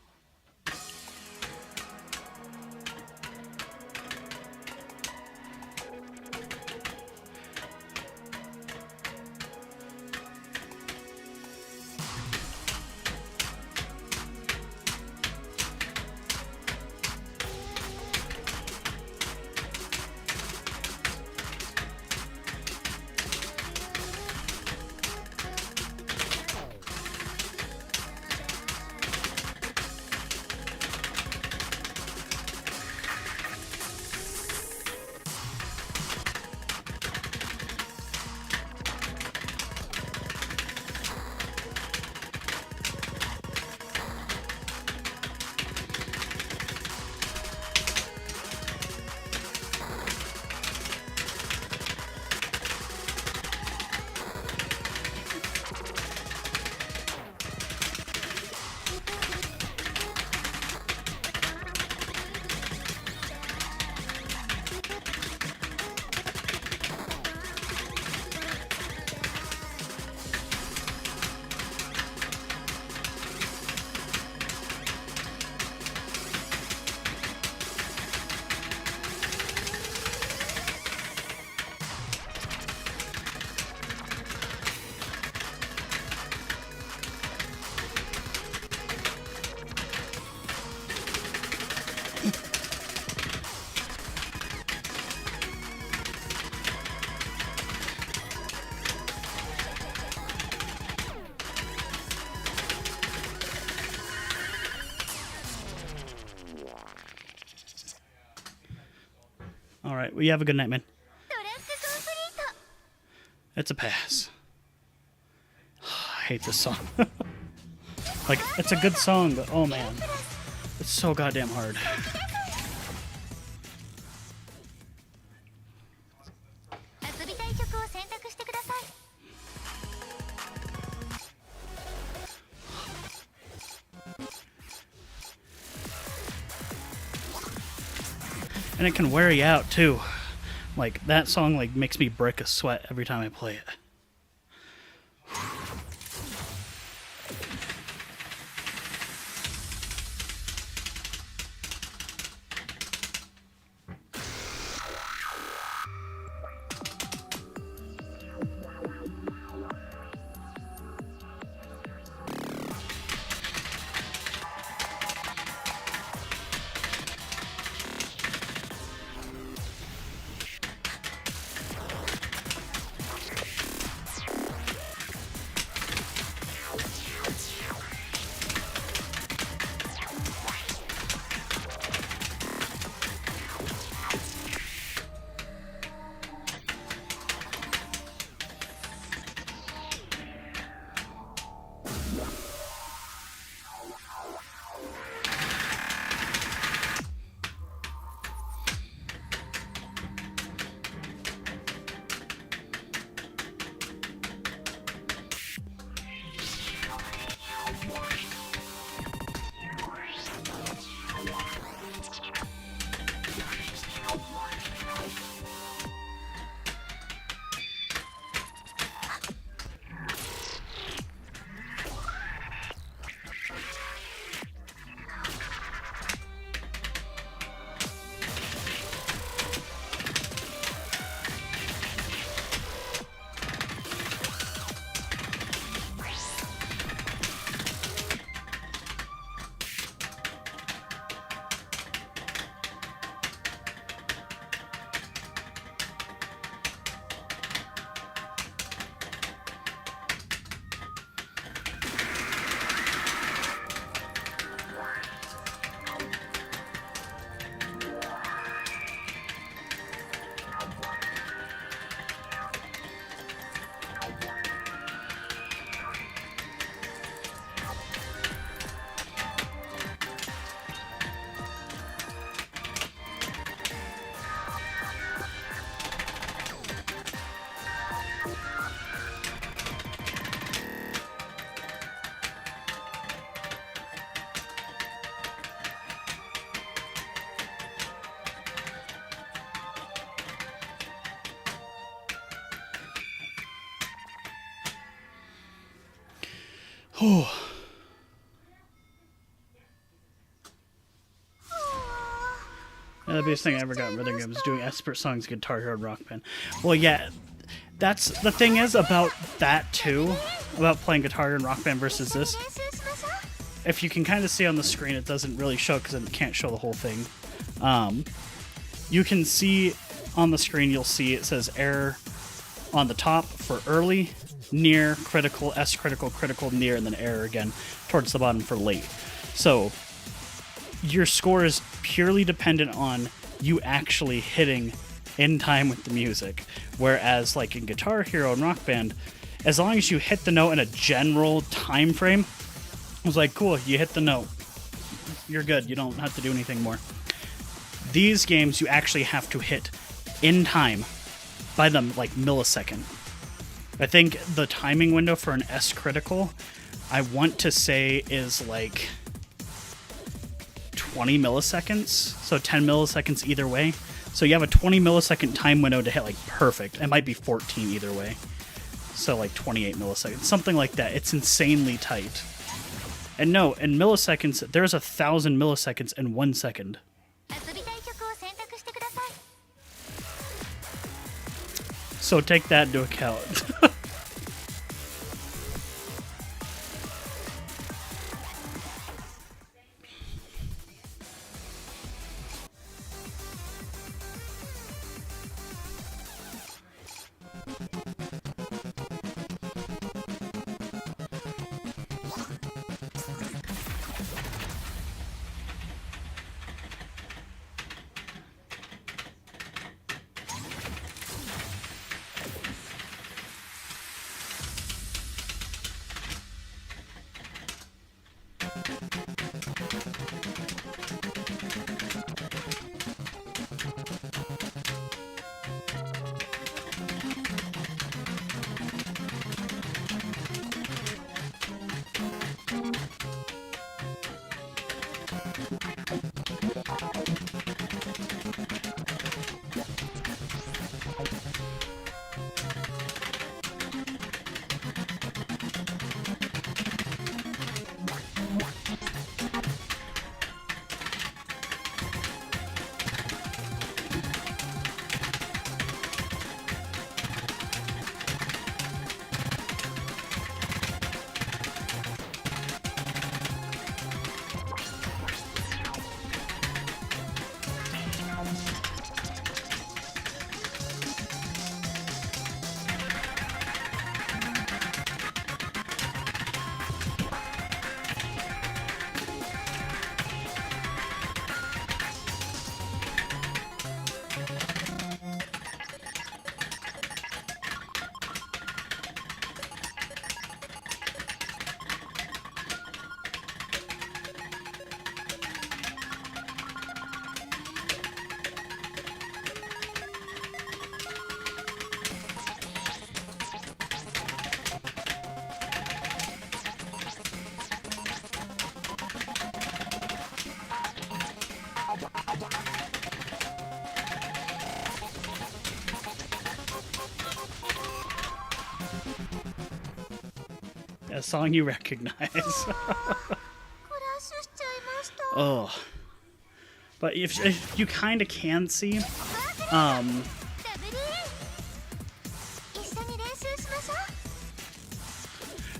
Alright, well, you have a good night, man. It's a pass. I hate this song. Like, it's a good song, but oh man. It's so goddamn hard. And it can wear you out too. Like, that song like makes me break a sweat every time I play it. The biggest thing I ever got in rhythm games was doing expert songs, Guitar Hero, and Rock Band. Well, yeah, that's the thing is about that too, about playing Guitar Hero and Rock Band versus this. If you can kind of see on the screen, it doesn't really show because it can't show the whole thing. You can see on the screen, you'll see it says error on the top for early, near, critical, S critical, critical, near, and then error again towards the bottom for late. So your score is purely dependent on you actually hitting in time with the music. Whereas like in Guitar Hero and Rock Band, as long as you hit the note in a general time frame, it was like, cool, you hit the note. You're good. You don't have to do anything more. These games, you actually have to hit in time by the like millisecond. I think the timing window for an S critical, I want to say is like 20 milliseconds, so 10 milliseconds either way. So you have a 20 millisecond time window to hit like perfect. It might be 14 either way. So like 28 milliseconds, something like that. It's insanely tight. And no, in milliseconds, there's 1,000 milliseconds in 1 second. So take that into account. A song you recognize. Oh. But if you kind of can see,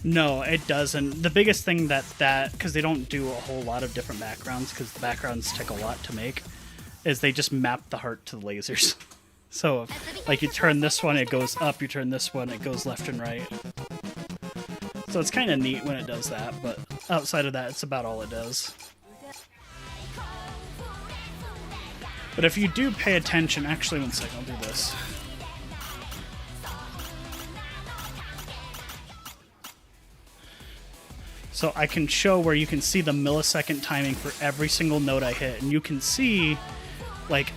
no, it doesn't. The biggest thing that because they don't do a whole lot of different backgrounds, because the backgrounds take a lot to make, is they just map the heart to the lasers. So, like, you turn this one, it goes up. You turn this one, it goes left and right. So it's kind of neat when it does that, but outside of that, it's about all it does. But if you do pay attention, actually, one second, I'll do this. So I can show where you can see the millisecond timing for every single note I hit, and you can see, like,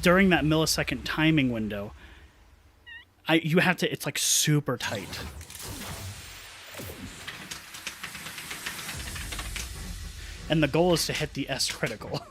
during that millisecond timing window, you have to, it's like super tight. And the goal is to hit the S critical.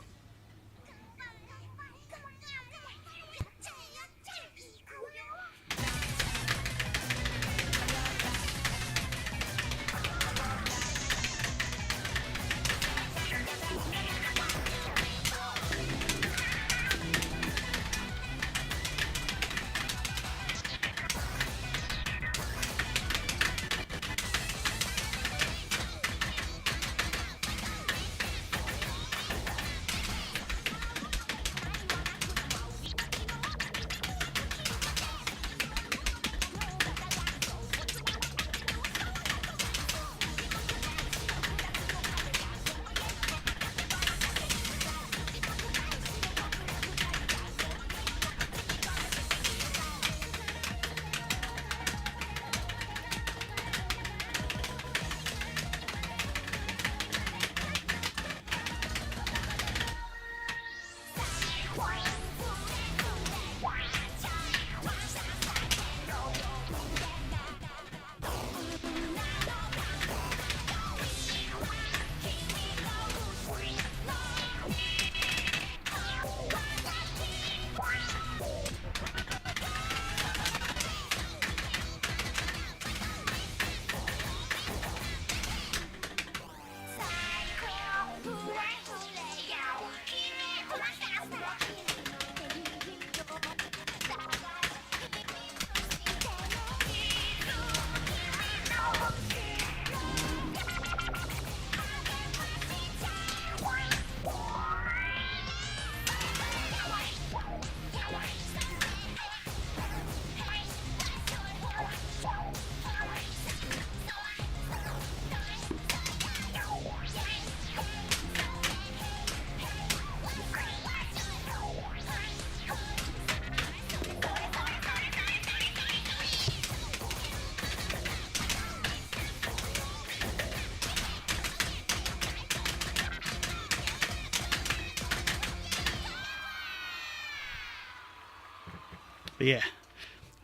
But yeah,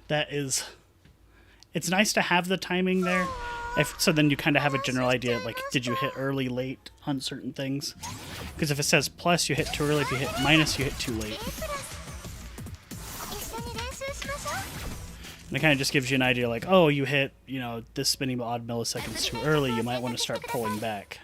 that is... It's nice to have the timing there. So then you kind of have a general idea, like, did you hit early, late on certain things? Because if it says plus, you hit too early. If you hit minus, you hit too late. And it kind of just gives you an idea, like, oh, you hit, you know, this many odd milliseconds too early. You might want to start pulling back.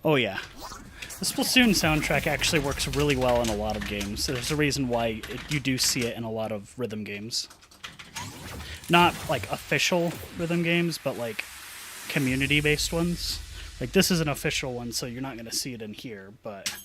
Oh yeah, the Splatoon soundtrack actually works really well in a lot of games. There's a reason why you do see it in a lot of rhythm games. Not like official rhythm games, but like community-based ones. Like this is an official one, so you're not going to see it in here, but...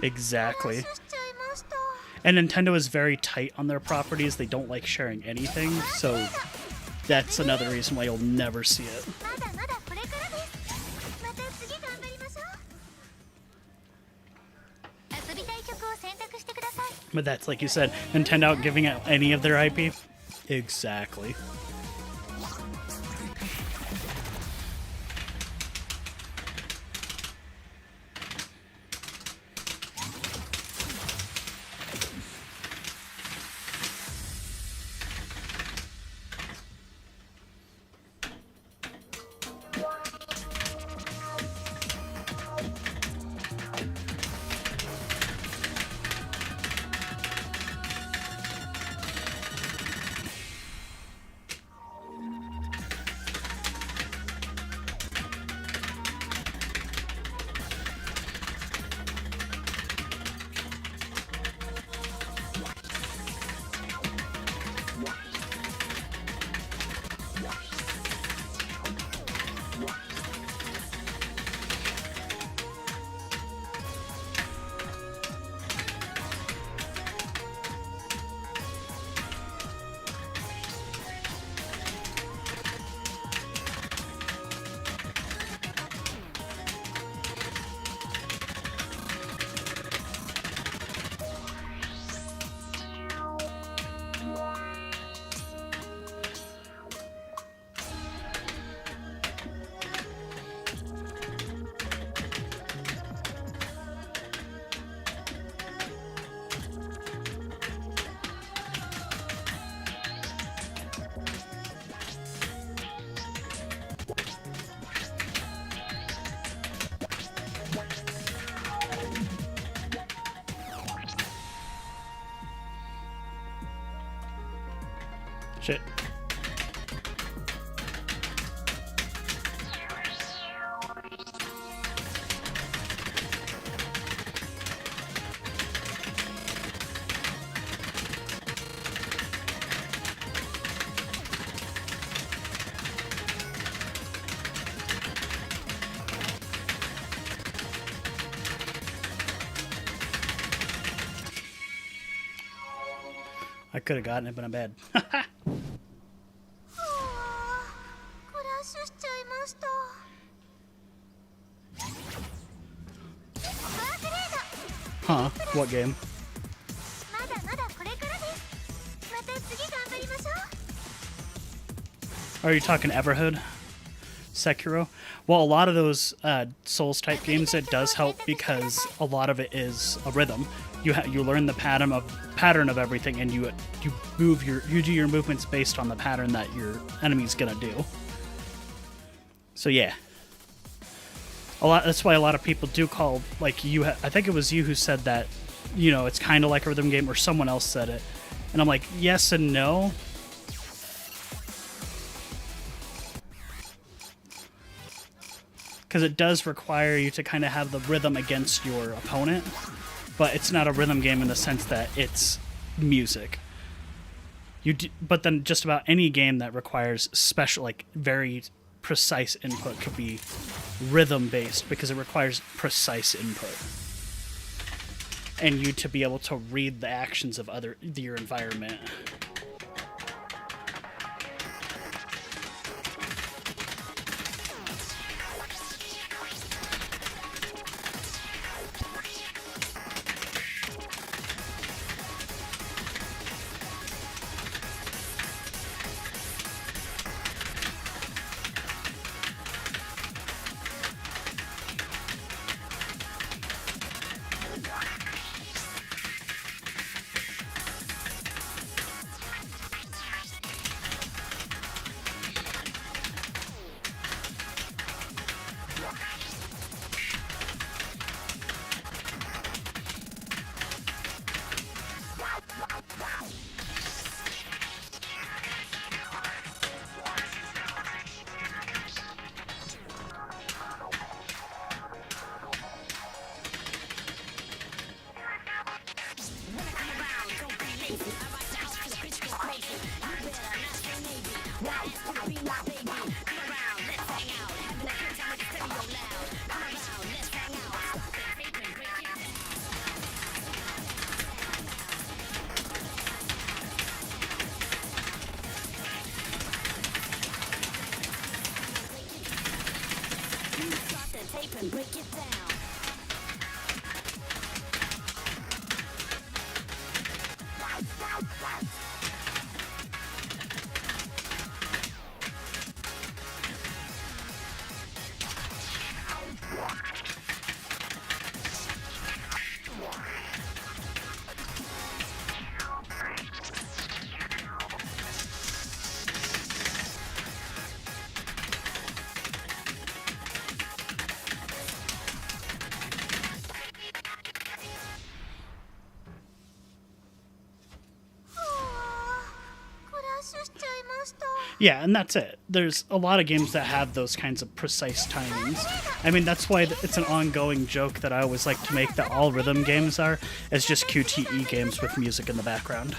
Exactly. And Nintendo is very tight on their properties. They don't like sharing anything, so that's another reason why you'll never see it. But that's, like you said, Nintendo out giving out any of their IP? Exactly. I could have gotten it, but I'm bad. はあ、クラッシュしちゃいました。ワークレード Huh? What game? まだまだこれからです。また次頑張りましょう。 Are you talking Everhood? Sekiro? Well, a lot of those Souls type games, it does help because a lot of it is a rhythm. You learn the pattern of everything, and you do your movements based on the pattern that your enemy's gonna do. So yeah, that's why a lot of people do call, like, I think it was you who said that, you know, it's kind of like a rhythm game, or someone else said it, and I'm like, yes and no. Because it does require you to kind of have the rhythm against your opponent, but it's not a rhythm game in the sense that it's music. But then just about any game that requires special, like, very precise input could be rhythm based, because it requires precise input and you to be able to read the actions of your environment. Yeah, and that's it. There's a lot of games that have those kinds of precise timings. I mean, that's why it's an ongoing joke that I always like to make that all rhythm games are, is just QTE games with music in the background.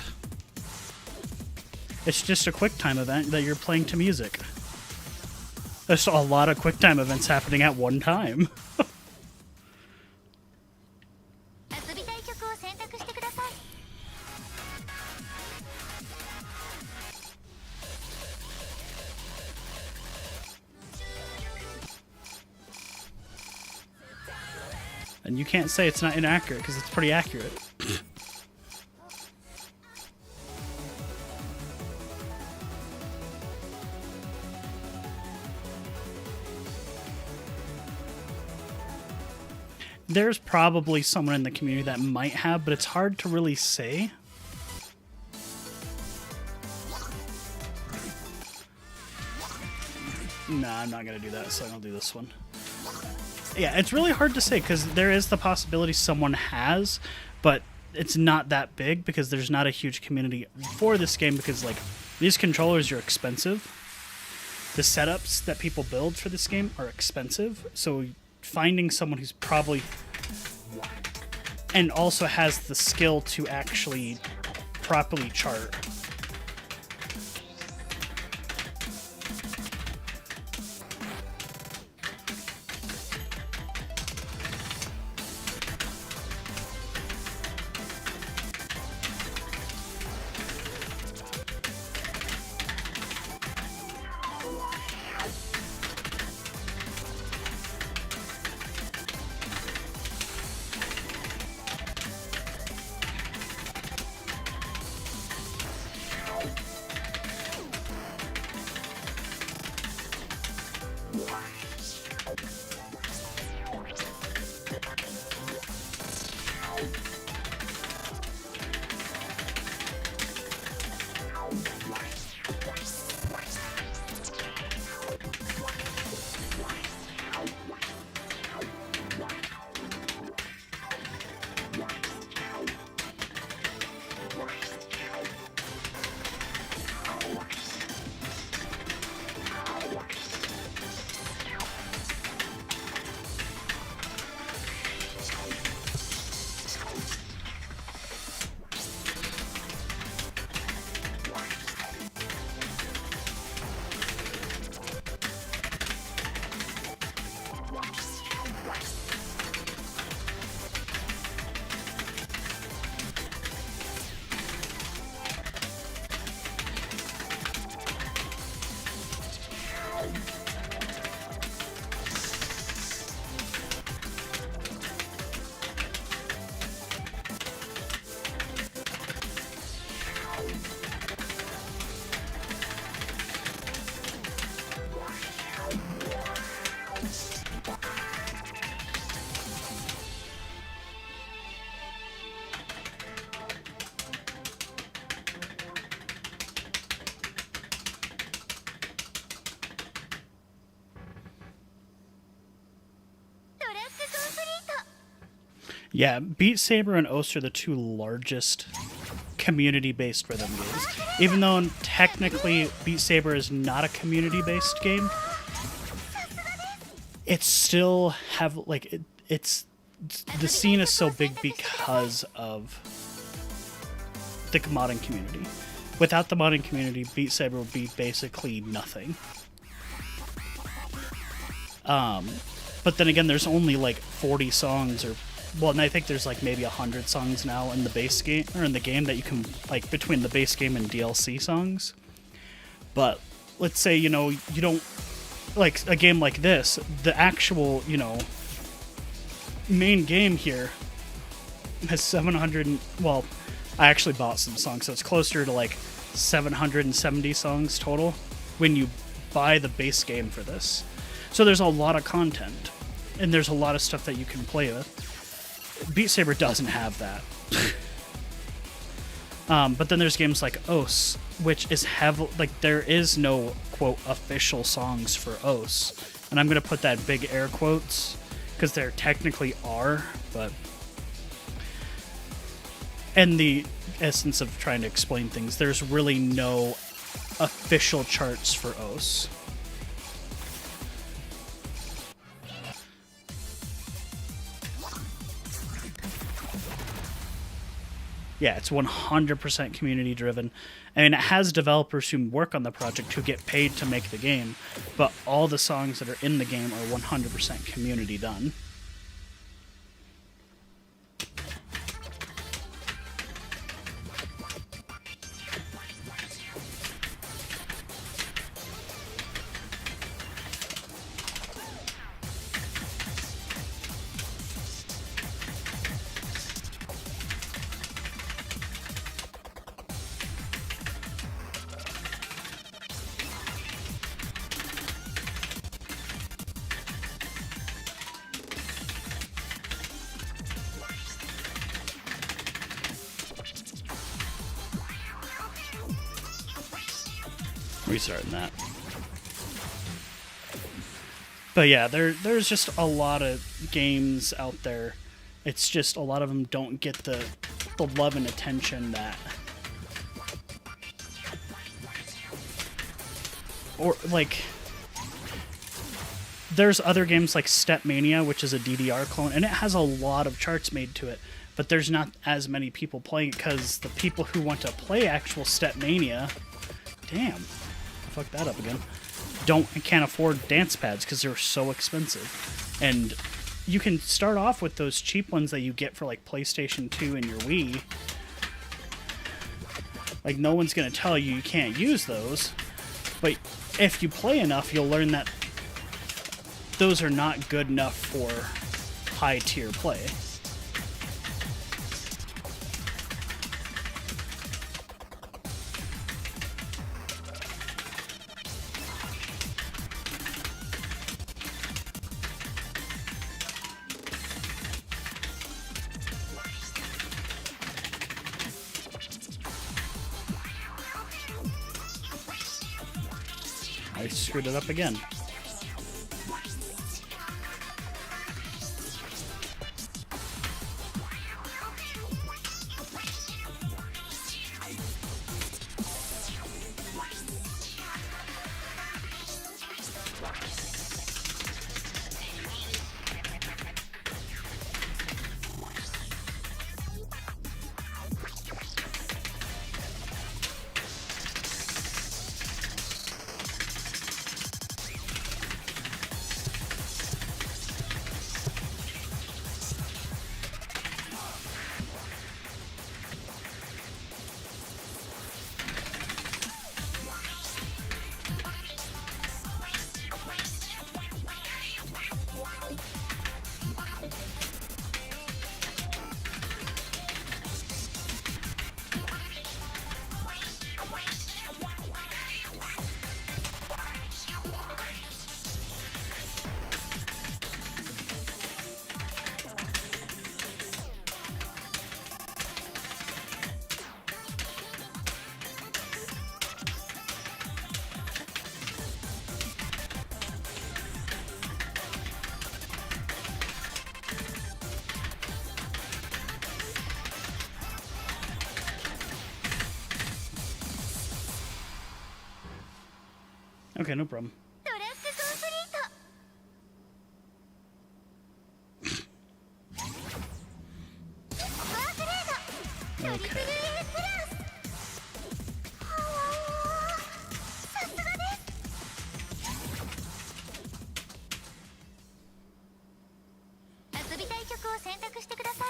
It's just a QuickTime event that you're playing to music. There's a lot of QuickTime events happening at one time. And you can't say it's not inaccurate, because it's pretty accurate. There's probably someone in the community that might have, but it's hard to really say. Nah, I'm not going to do that, so I'll do this one. Yeah, it's really hard to say, because there is the possibility someone has, but it's not that big, because there's not a huge community for this game, because, like, these controllers are expensive. The setups that people build for this game are expensive, so finding someone who's probably... and also has the skill to actually properly chart. Yeah, Beat Saber and OS are the two largest community-based rhythm games. Even though technically Beat Saber is not a community-based game, it still have like it's the scene is so big because of the modding community. Without the modding community, Beat Saber would be basically nothing. But then again, there's only like 40 songs, or well, and I think there's like maybe 100 songs now in the base game, or in the game, that you can like between the base game and DLC songs. But let's say, you know, you don't like a game like this, the actual, you know, main game here has 700, well, I actually bought some songs, so it's closer to like 770 songs total when you buy the base game for this. So there's a lot of content, and there's a lot of stuff that you can play with. Beat Saber doesn't have that. But then there's games like OS, which is like there is no, quote, official songs for OS. And I'm going to put that big air quotes, because there technically are, but... And the essence of trying to explain things, there's really no official charts for OS. Yeah, it's 100% community driven. I mean, it has developers who work on the project who get paid to make the game, but all the songs that are in the game are 100% community done. Restarting that. But yeah, there's just a lot of games out there. It's just a lot of them don't get the love and attention that... Or, like... There's other games like Stepmania, which is a DDR clone, and it has a lot of charts made to it. But there's not as many people playing it, because the people who want to play actual Stepmania... Damn. Fuck that up again. Can't afford dance pads because they're so expensive. And you can start off with those cheap ones that you get for like PlayStation 2 and your Wii. Like, no one's gonna tell you can't use those, but if you play enough, you'll learn that those are not good enough for high tier play. I screwed it up again. Okay, no problem. トラックコンプリート。ワークレード。トリプル A プラス。はわわ、さすがです。遊びたい曲を選択してください。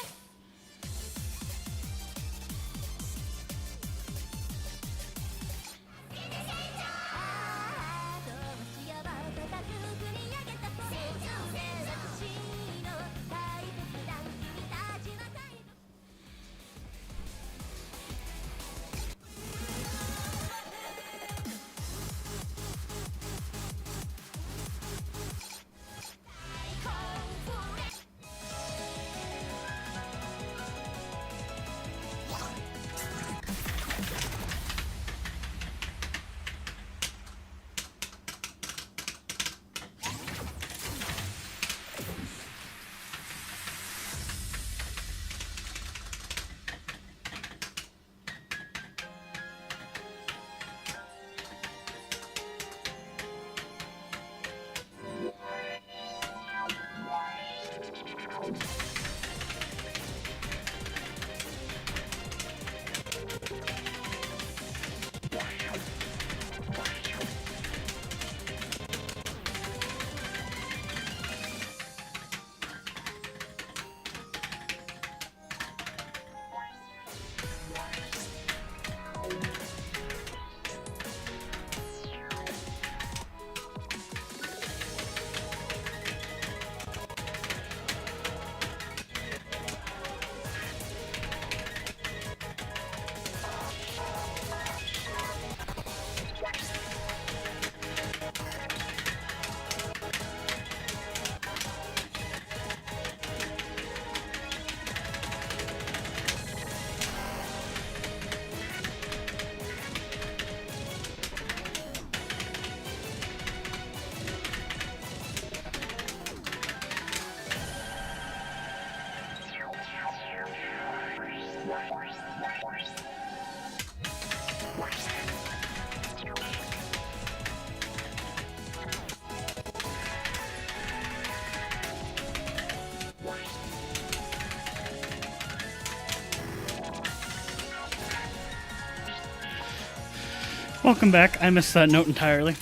Welcome back. I missed that note entirely.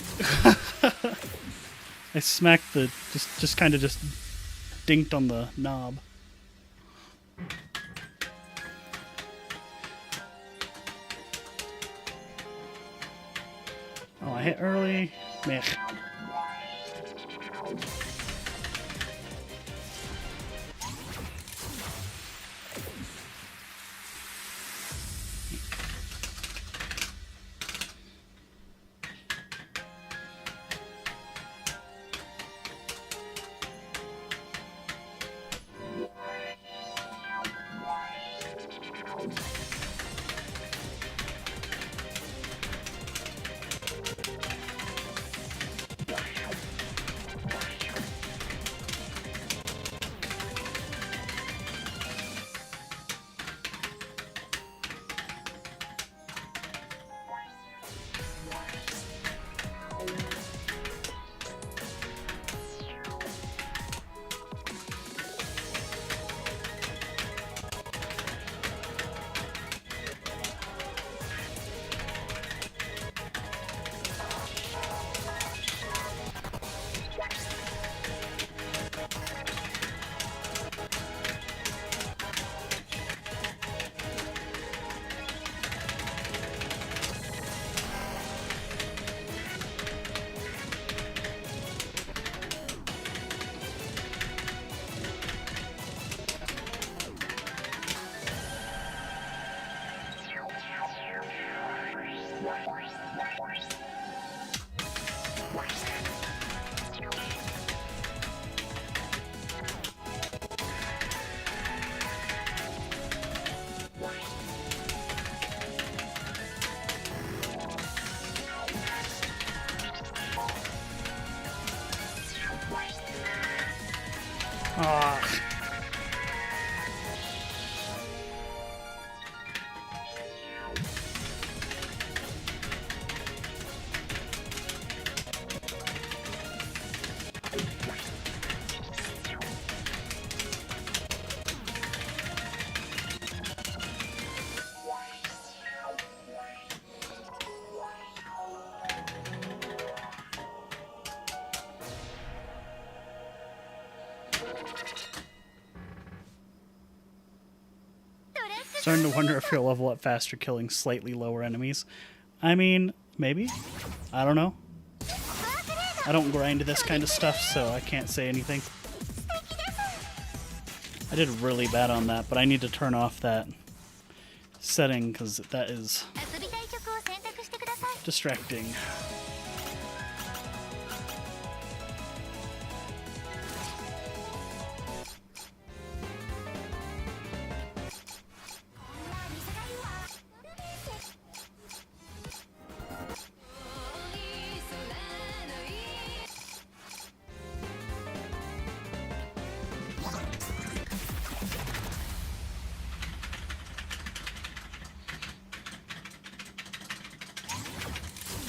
I smacked the just kind of just dinked on the knob. Oh, I hit early. Meh. Ah. Starting to wonder if you'll level up faster killing slightly lower enemies. I mean, maybe? I don't know. I don't grind this kind of stuff, so I can't say anything. I did really bad on that, but I need to turn off that setting because that is distracting.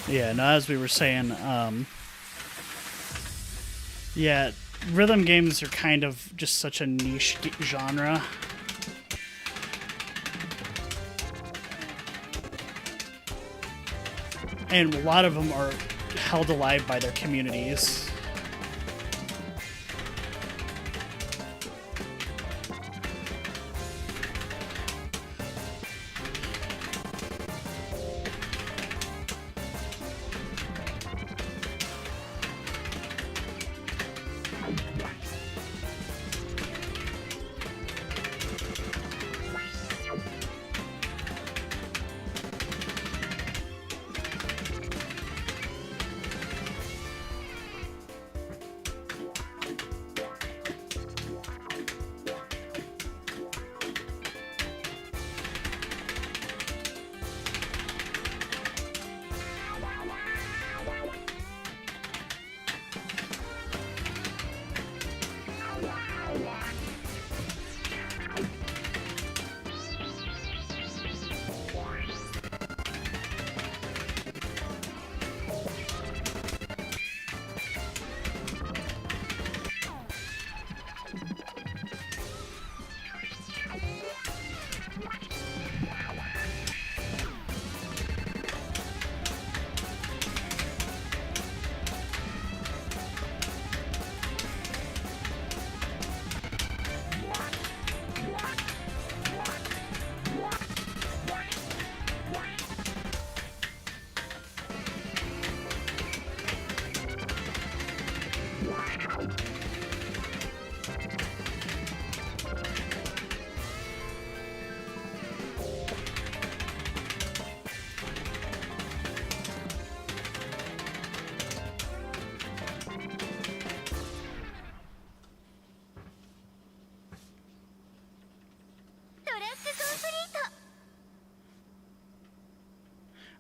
Yeah, no, as we were saying, yeah, rhythm games are kind of just such a niche genre. And a lot of them are held alive by their communities.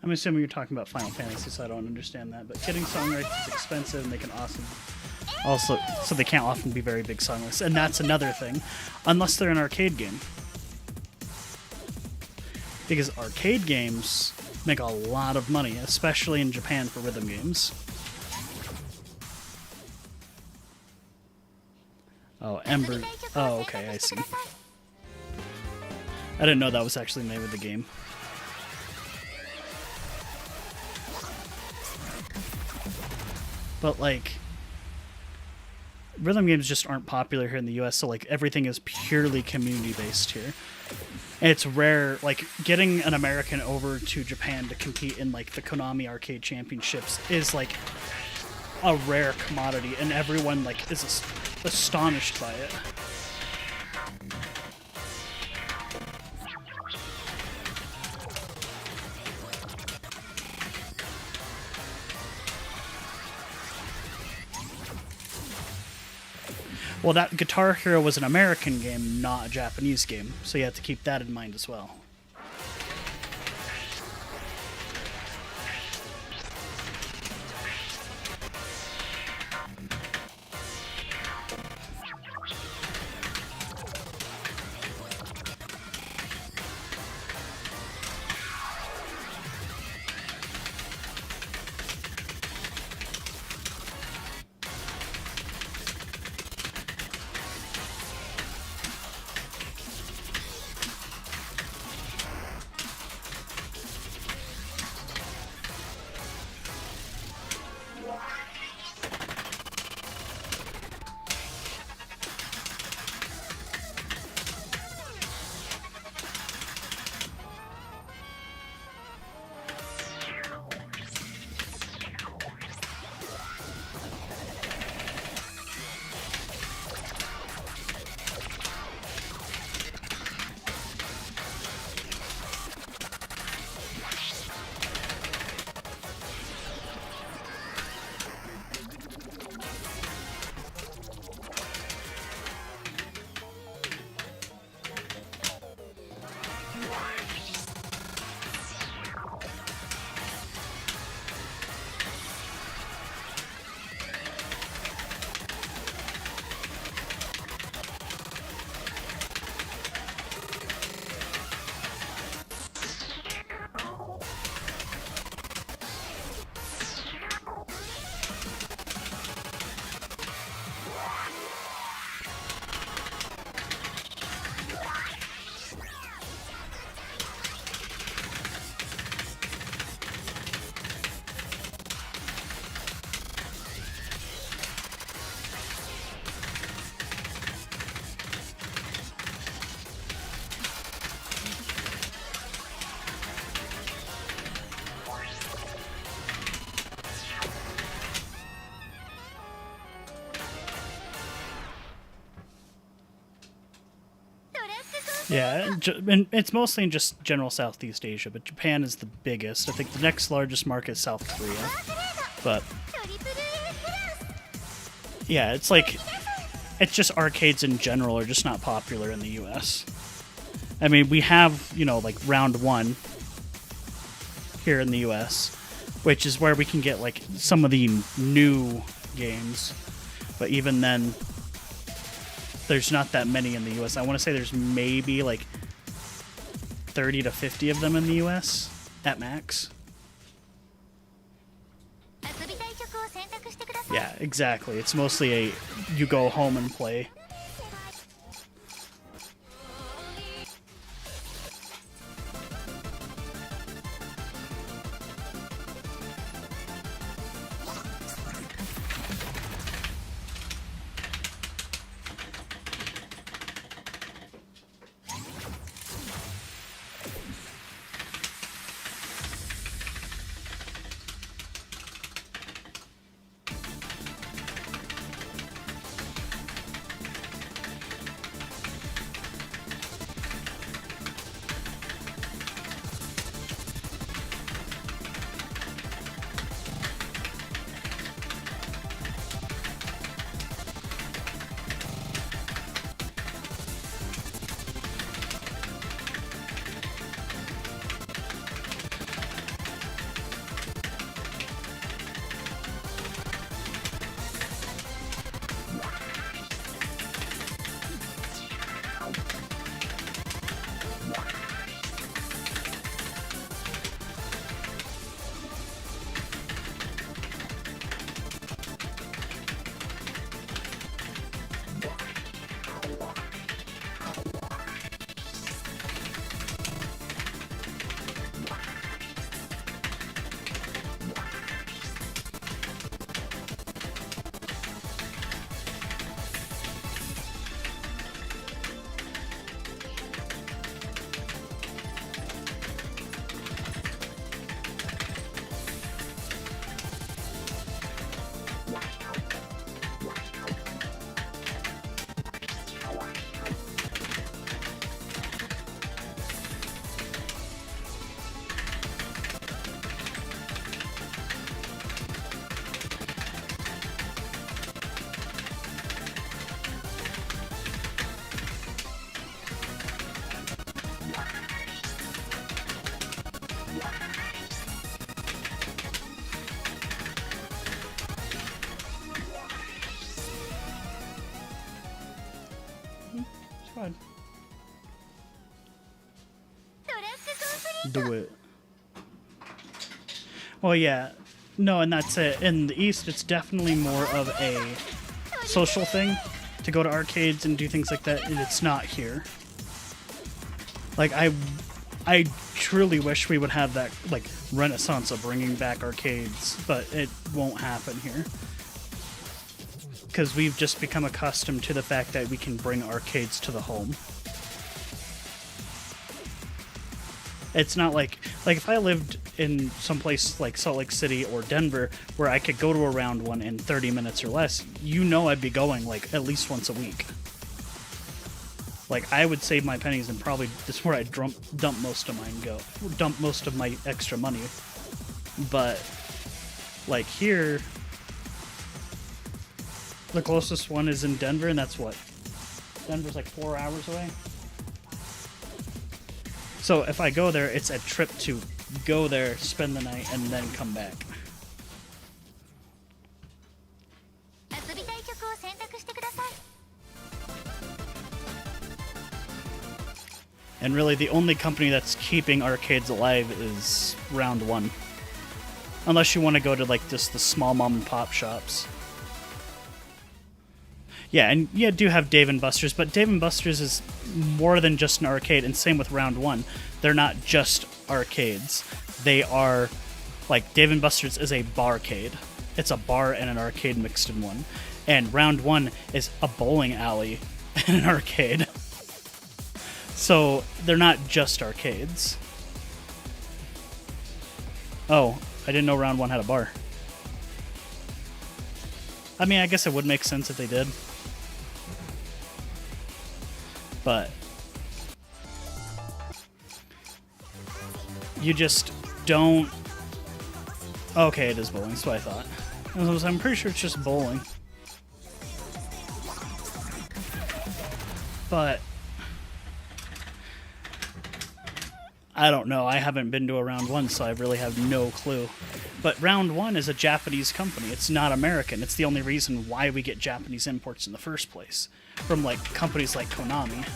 I'm assuming you're talking about Final Fantasy, so I don't understand that. But getting song rights is expensive, and they can also, so they can't often be very big song lists. And that's another thing, unless they're an arcade game. Because arcade games make a lot of money, especially in Japan for rhythm games. Oh, Ember. Oh, okay, I see. I didn't know that was actually made with the game. But, like, rhythm games just aren't popular here in the US, so, like, everything is purely community-based here. And it's rare, like, getting an American over to Japan to compete in, like, the Konami Arcade Championships is, like, a rare commodity, and everyone, like, is astonished by it. Well, that Guitar Hero was an American game, not a Japanese game, so you have to keep that in mind as well. Yeah, and it's mostly in just general Southeast Asia, but Japan is the biggest. I think the next largest market is South Korea. But yeah, it's like it's just arcades in general are just not popular in the US. I mean, we have, you know, like round one here in the US, which is where we can get like some of the new games. But even then, there's not that many in the US. I want to say there's maybe like 30 to 50 of them in the US at max. Yeah, exactly. It's mostly a you go home and play. Fine. Do it. Well, yeah. No, and that's it. In the East, it's definitely more of a social thing to go to arcades and do things like that, and it's not here. Like, I truly wish we would have that, like, renaissance of bringing back arcades, but it won't happen here. Because we've just become accustomed to the fact that we can bring arcades to the home. It's not like if I lived in some place like Salt Lake City or Denver where I could go to a round one in 30 minutes or less, you know I'd be going like at least once a week. Like, I would save my pennies and probably this is where I'd dump most of my extra money. But like here, the closest one is in Denver, and that's what? Denver's like 4 hours away. So if I go there, it's a trip to go there, spend the night, and then come back. And really, the only company that's keeping arcades alive is Round One. Unless you want to go to like just the small mom and pop shops. Yeah, and you do have Dave & Buster's, but Dave & Buster's is more than just an arcade, and same with Round One. They're not just arcades. They are, like, Dave & Buster's is a barcade. It's a bar and an arcade mixed in one. And Round One is a bowling alley and an arcade. So, they're not just arcades. Oh, I didn't know Round One had a bar. I mean, I guess it would make sense if they did. But You just don't... Okay, it is bowling, that's what I thought. I'm pretty sure it's just bowling. But... I don't know. I haven't been to a round one, so I really have no clue. But round one is a Japanese company. It's not American. It's the only reason why we get Japanese imports in the first place. From, like, companies like Konami.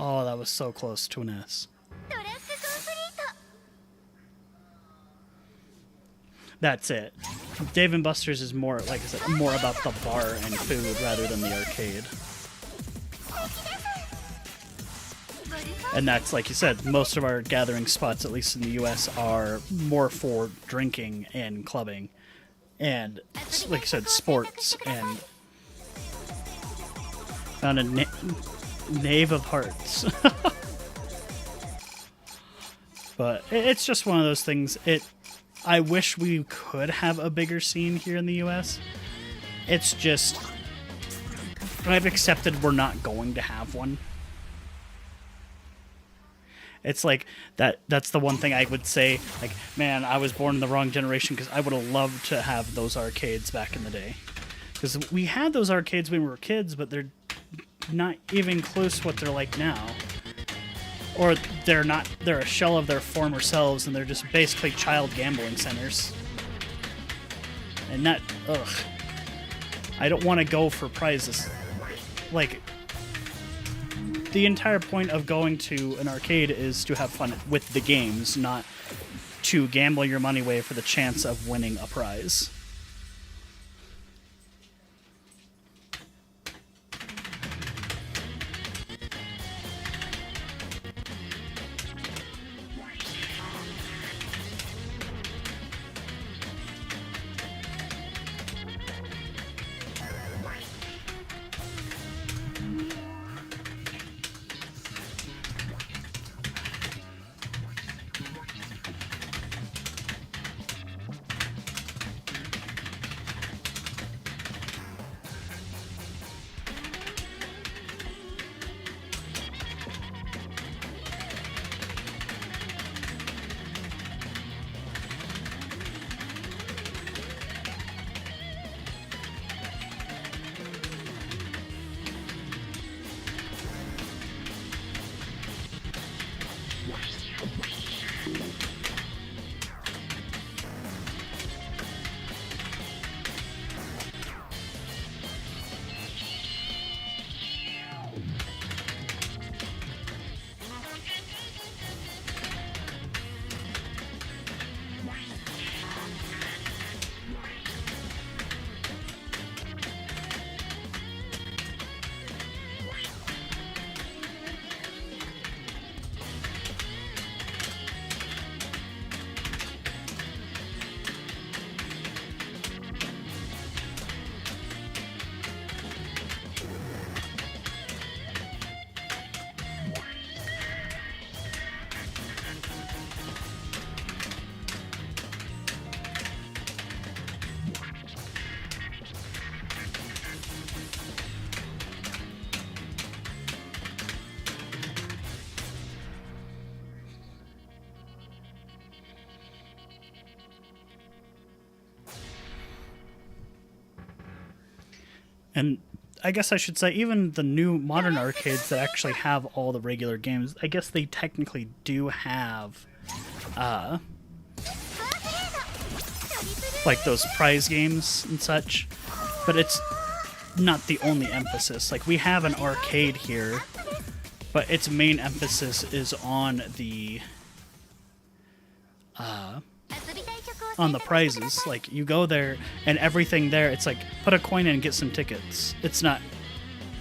Oh, that was so close to an S. That's it. Dave & Buster's is more, like I said, more about the bar and food rather than the arcade. And that's, like you said, most of our gathering spots, at least in the US, are more for drinking and clubbing. And, like I said, sports and... Found a Knave of Hearts. But it's just one of those things. I wish we could have a bigger scene here in the US. It's just... I've accepted we're not going to have one. It's like, that's the one thing I would say, like, man, I was born in the wrong generation because I would have loved to have those arcades back in the day. Because we had those arcades when we were kids, but they're not even close to what they're like now. Or they're a shell of their former selves, and they're just basically child gambling centers. And that, ugh. I don't want to go for prizes. Like, the entire point of going to an arcade is to have fun with the games, not to gamble your money away for the chance of winning a prize. And I guess I should say even the new modern arcades that actually have all the regular games, I guess they technically do have like those prize games and such, but it's not the only emphasis. Like we have an arcade here, but its main emphasis is on the prizes. Like you go there and everything there, it's like put a coin in and get some tickets. It's not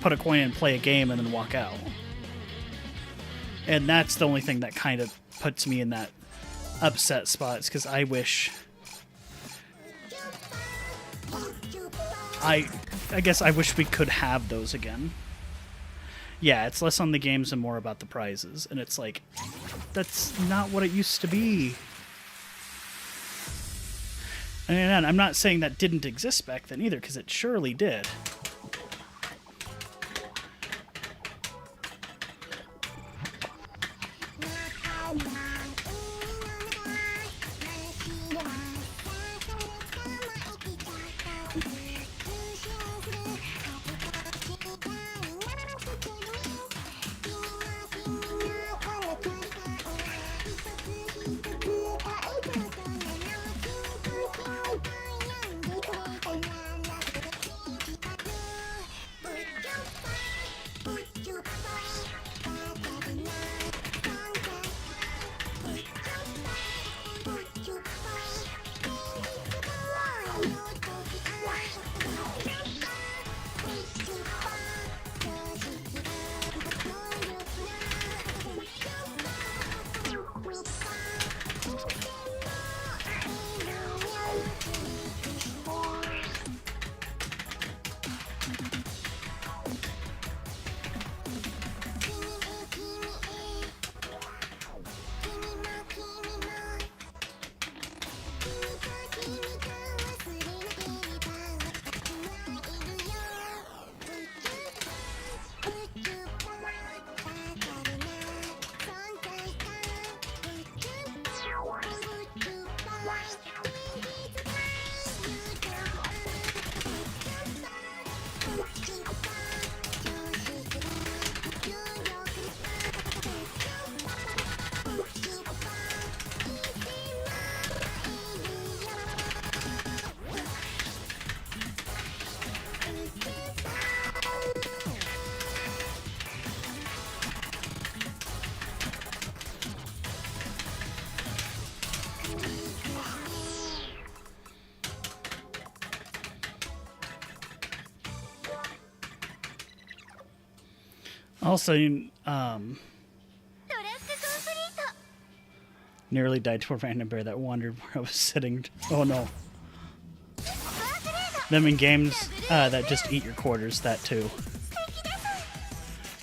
put a coin in and play a game and then walk out. And that's the only thing that kind of puts me in that upset spot, because I wish I guess I wish we could have those again. Yeah, it's less on the games and more about the prizes, and it's like that's not what it used to be. And I'm not saying that didn't exist back then either, because it surely did. Also, nearly died to a random bear that wandered where I was sitting. Oh no. Them in games that just eat your quarters, that too.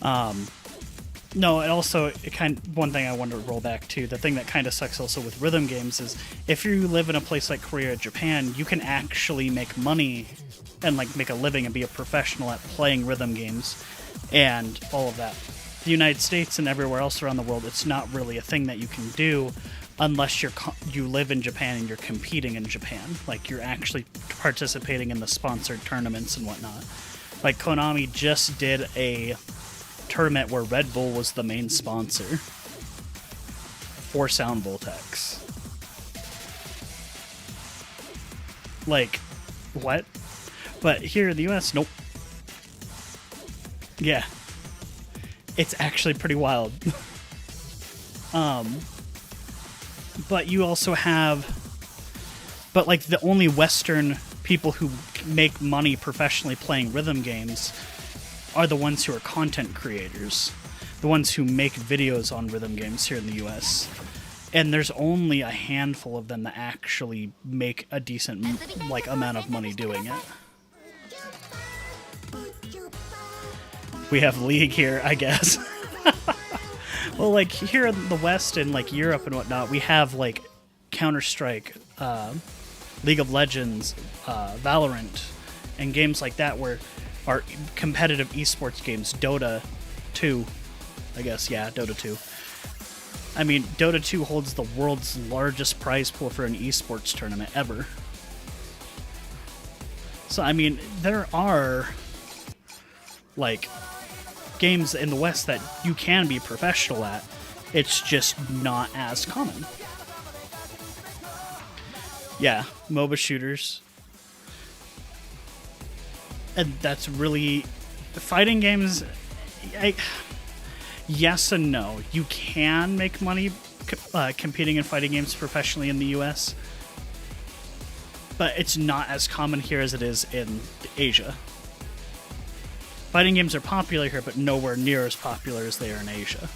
No, and also, one thing I wanted to roll back to, the thing that kind of sucks also with rhythm games is, if you live in a place like Korea or Japan, you can actually make money and like make a living and be a professional at playing rhythm games and all of that. The United States and everywhere else around the world, it's not really a thing that you can do unless you live in Japan and you're competing in Japan. Like, you're actually participating in the sponsored tournaments and whatnot. Like, Konami just did a tournament where Red Bull was the main sponsor for Sound Voltex. Like, what? But here in the US, nope. Yeah. It's actually pretty wild. But you also have... But, like, the only Western people who make money professionally playing rhythm games are the ones who are content creators. The ones who make videos on rhythm games here in the US. And there's only a handful of them that actually make a decent, like, amount of money doing it. We have League here, I guess. Well, like, here in the West and, like, Europe and whatnot, we have, like, Counter-Strike, League of Legends, Valorant, and games like that where are competitive esports games. Dota 2, I guess, yeah, Dota 2. I mean, Dota 2 holds the world's largest prize pool for an esports tournament ever. So, I mean, there are like games in the West that you can be professional at. It's just not as common. Yeah, MOBA shooters. And that's really... Fighting games... yes and no. You can make money competing in fighting games professionally in the US, but it's not as common here as it is in Asia. Fighting games are popular here, but nowhere near as popular as they are in Asia.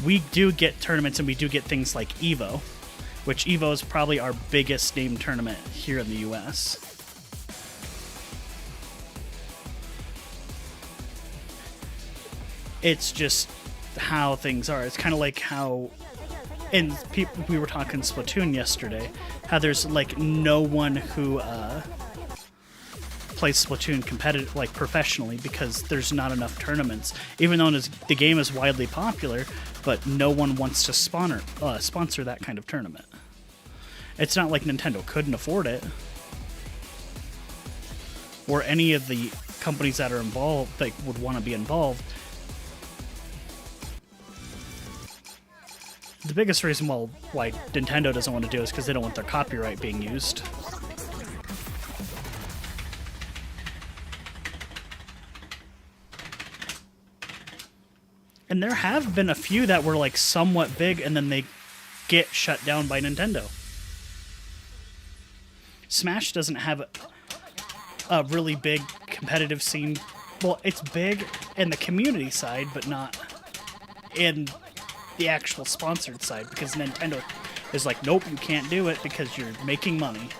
We do get tournaments, and we do get things like EVO, which EVO is probably our biggest named tournament here in the US. It's just how things are. It's kind of like how we were talking Splatoon yesterday, how there's like no one who plays Splatoon competitive, like professionally, because there's not enough tournaments. Even though the game is widely popular, but no one wants to sponsor that kind of tournament. It's not like Nintendo couldn't afford it, or any of the companies that are involved that would want to be involved. The biggest reason why Nintendo doesn't want to do it is because they don't want their copyright being used. And there have been a few that were like somewhat big and then they get shut down by Nintendo. Smash doesn't have a really big competitive scene. Well, it's big in the community side, but not in the actual sponsored side, because Nintendo is like, nope, you can't do it because you're making money.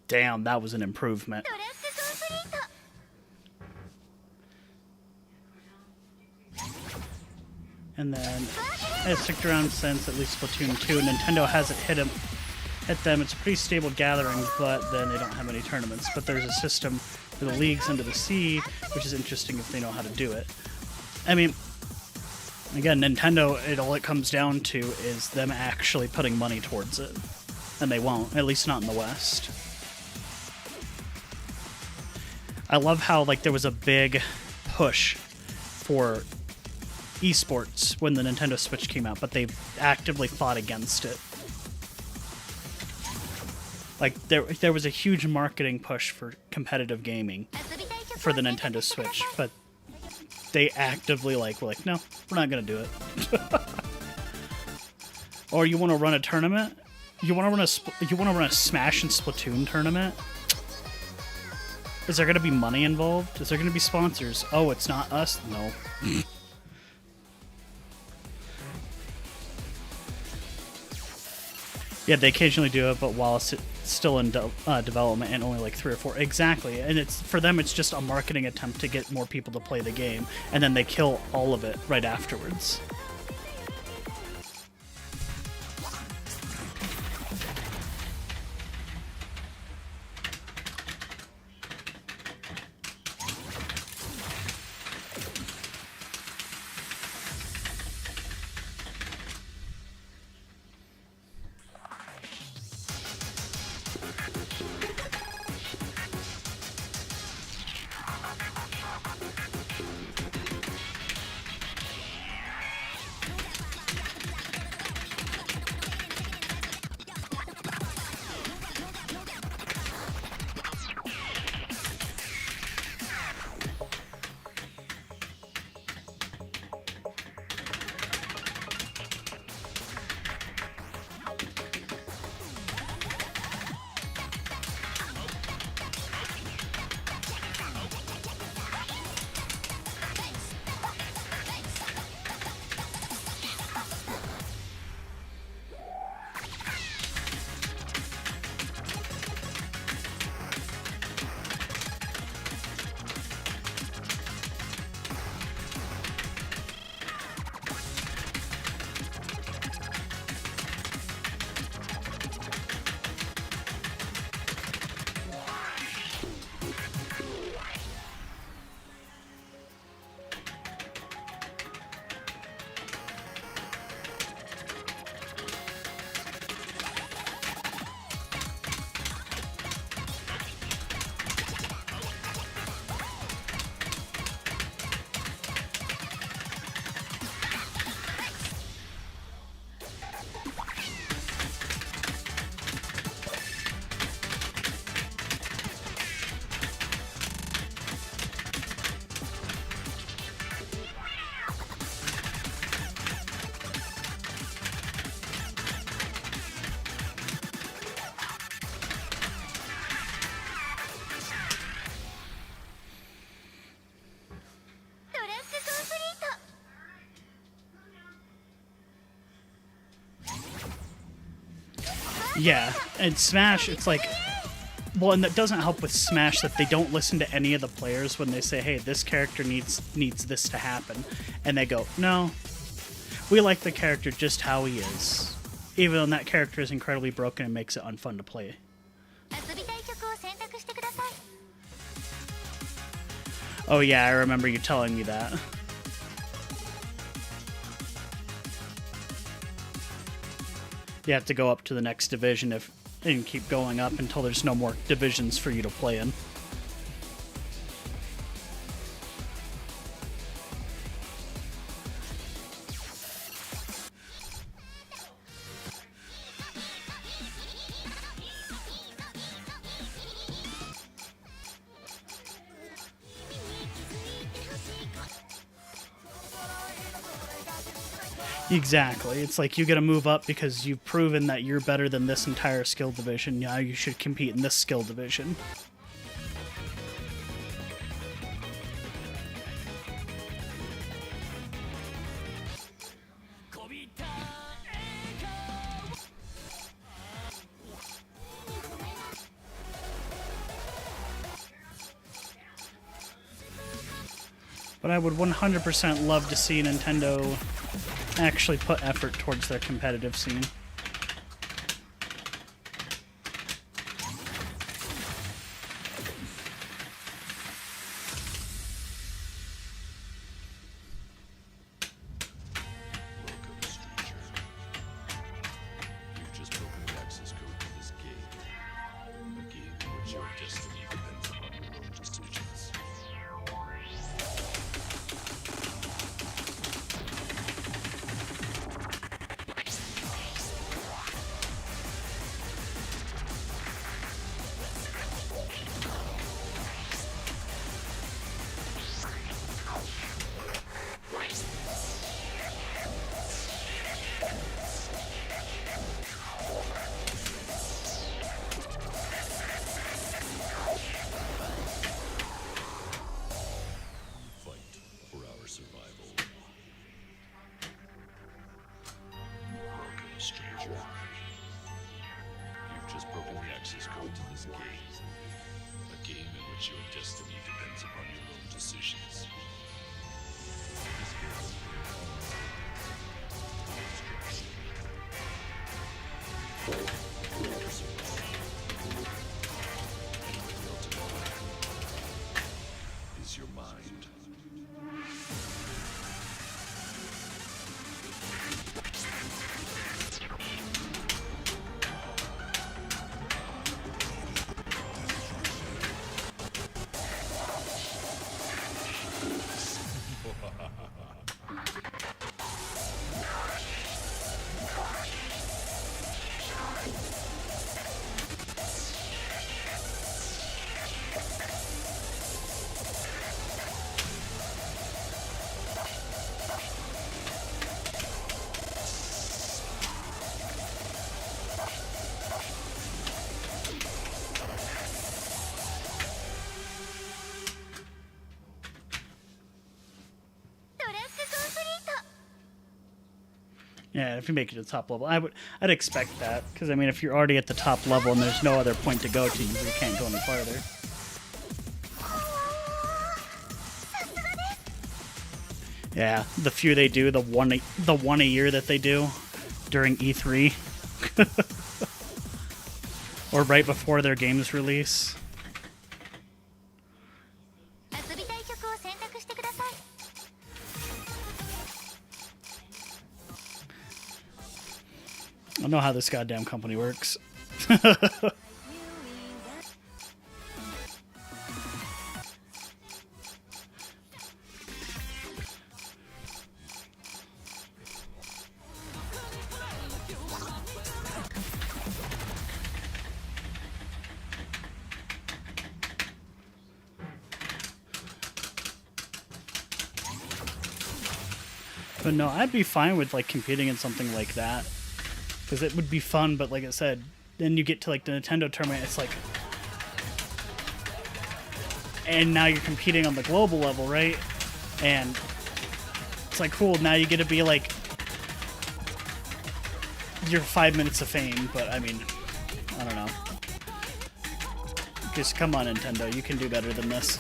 Damn, that was an improvement. And then it's sticked around since at least Splatoon 2. Nintendo hasn't hit them. It's a pretty stable gathering, but then they don't have any tournaments. But there's a system for the leagues under the sea, which is interesting if they know how to do it. I mean, again, Nintendo, all it comes down to is them actually putting money towards it. And they won't, at least not in the West. I love how like there was a big push for esports when the Nintendo Switch came out, but they actively fought against it. Like there was a huge marketing push for competitive gaming for the Nintendo Switch, but they actively were like, no, we're not gonna do it. Or you want to run a tournament? You want to run a Smash and Splatoon tournament? Is there going to be money involved? Is there going to be sponsors? Oh, it's not us? No. Yeah, they occasionally do it, but while it's still in development and only like 3 or 4. Exactly. And it's for them, it's just a marketing attempt to get more people to play the game, and then they kill all of it right afterwards. Yeah, and Smash, it's like, well, and that doesn't help with Smash that they don't listen to any of the players when they say, hey, this character needs this to happen. And they go, no, we like the character just how he is. Even though that character is incredibly broken and makes it unfun to play. Oh yeah, I remember you telling me that. You have to go up to the next division and keep going up until there's no more divisions for you to play in. Exactly. It's like you get to move up because you've proven that you're better than this entire skill division. Now you should compete in this skill division. But I would 100% love to see Nintendo actually put effort towards their competitive scene. your mind. Yeah, if you make it to the top level, I'd expect that, because I mean, if you're already at the top level and there's no other point to go to, you really can't go any farther. Yeah, the few they do, the one a year that they do during E3, or right before their game's release. I don't know how this goddamn company works. But no, I'd be fine with like competing in something like that. Because it would be fun, but like I said, then you get to like the Nintendo tournament, it's like... And now you're competing on the global level, right? And it's like, cool, now you get to be like... Your 5 minutes of fame, but I mean, I don't know. Just come on, Nintendo, you can do better than this.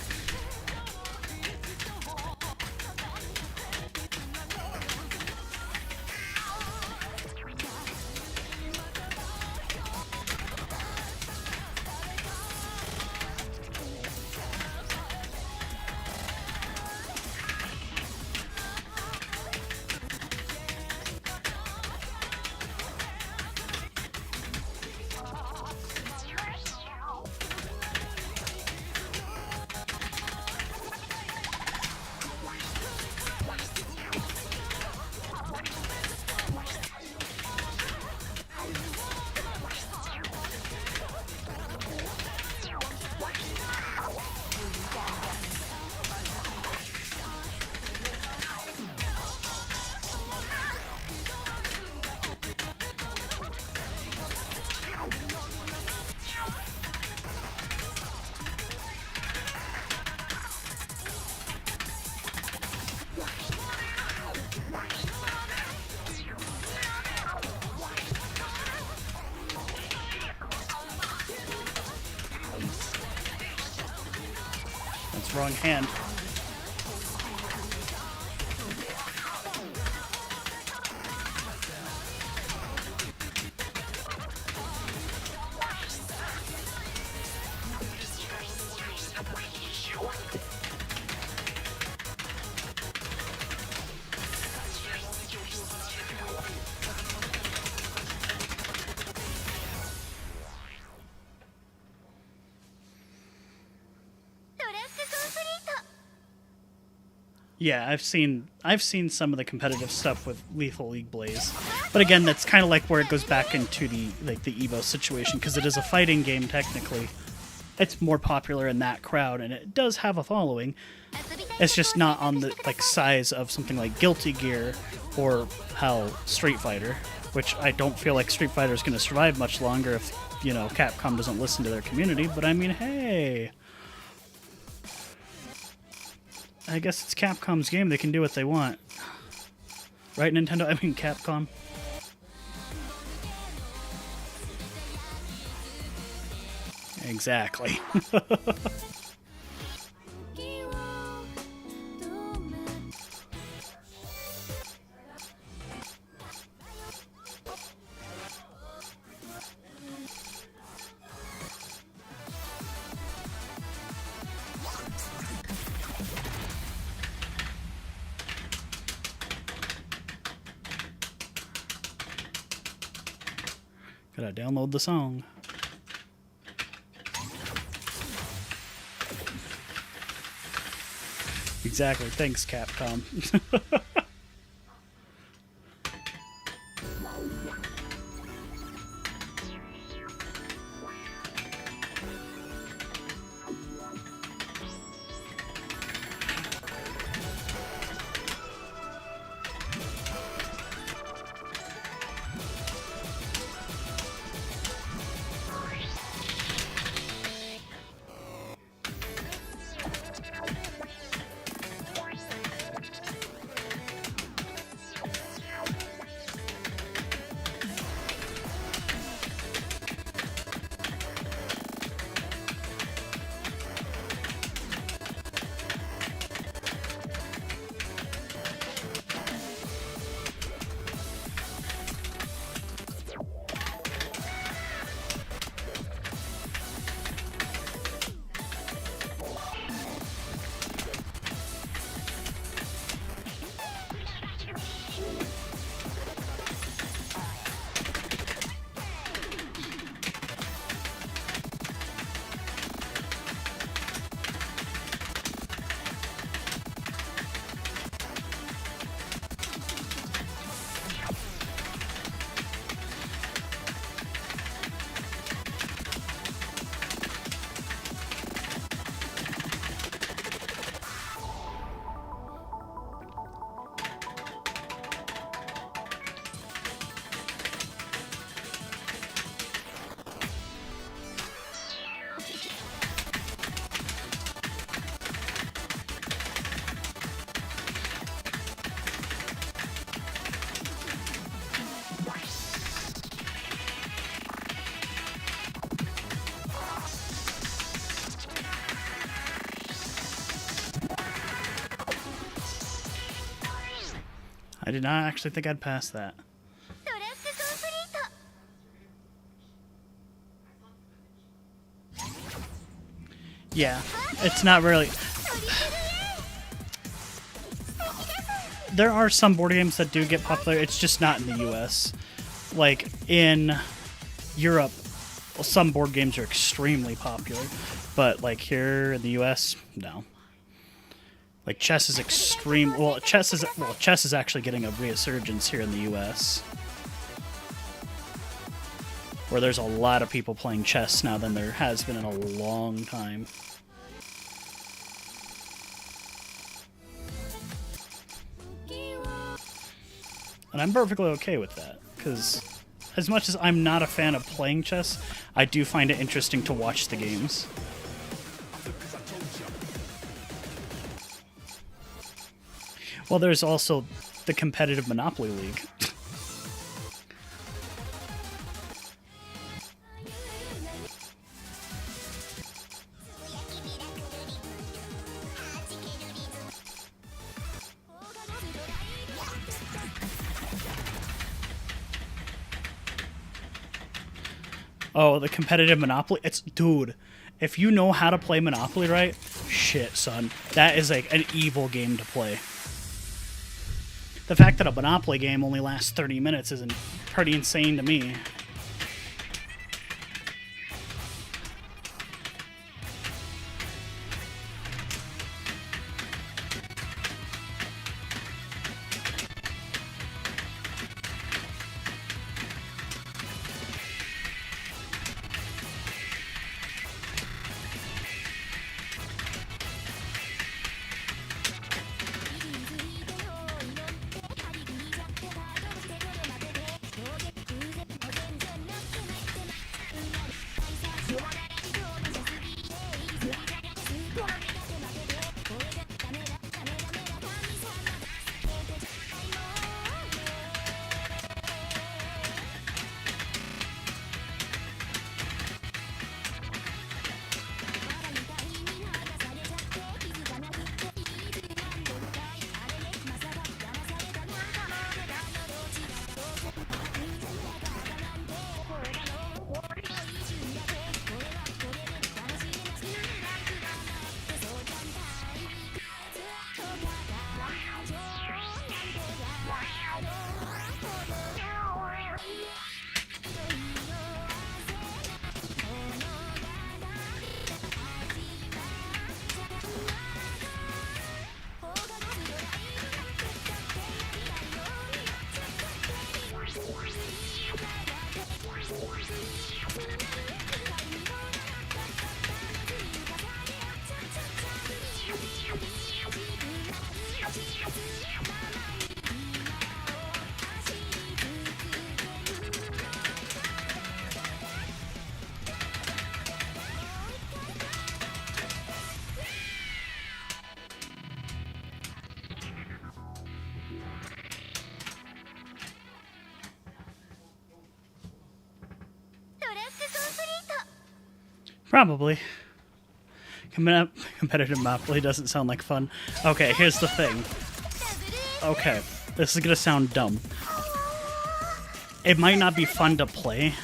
Wrong hand. Yeah, I've seen some of the competitive stuff with Lethal League Blaze, but again, that's kind of like where it goes back into the Evo situation, because it is a fighting game technically. It's more popular in that crowd, and it does have a following. It's just not on the like size of something like Guilty Gear or Street Fighter, which I don't feel like Street Fighter is going to survive much longer if Capcom doesn't listen to their community. But I mean, hey. I guess it's Capcom's game. They can do what they want. Right, Nintendo? I mean, Capcom. Exactly. Gotta download the song. Exactly. Thanks, Capcom. I did not actually think I'd pass that. トラックコンプリート。 Yeah, it's not really... There are some board games that do get popular, it's just not in the US. Like, in Europe, some board games are extremely popular, but like here in the US, no. Like chess is extreme. Well, chess is actually getting a resurgence here in the U.S. where there's a lot of people playing chess now than there has been in a long time. And I'm perfectly okay with that, because as much as I'm not a fan of playing chess, I do find it interesting to watch the games. Well, there's also the competitive Monopoly League. Oh, the competitive Monopoly? Dude, if you know how to play Monopoly right, shit, son. That is like an evil game to play. The fact that a Monopoly game only lasts 30 minutes is pretty insane to me. Probably. Competitive Monopoly doesn't sound like fun. Okay, here's the thing. Okay, this is gonna sound dumb. It might not be fun to play,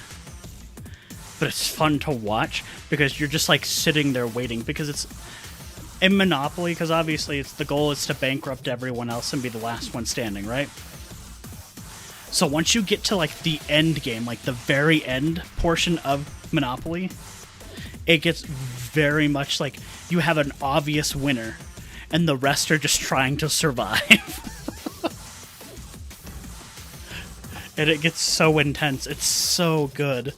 but it's fun to watch because you're just like sitting there waiting, because it's in Monopoly, because obviously the goal is to bankrupt everyone else and be the last one standing, right? So once you get to like the end game, like the very end portion of Monopoly, it gets very much like you have an obvious winner and the rest are just trying to survive. And it gets so intense. It's so good.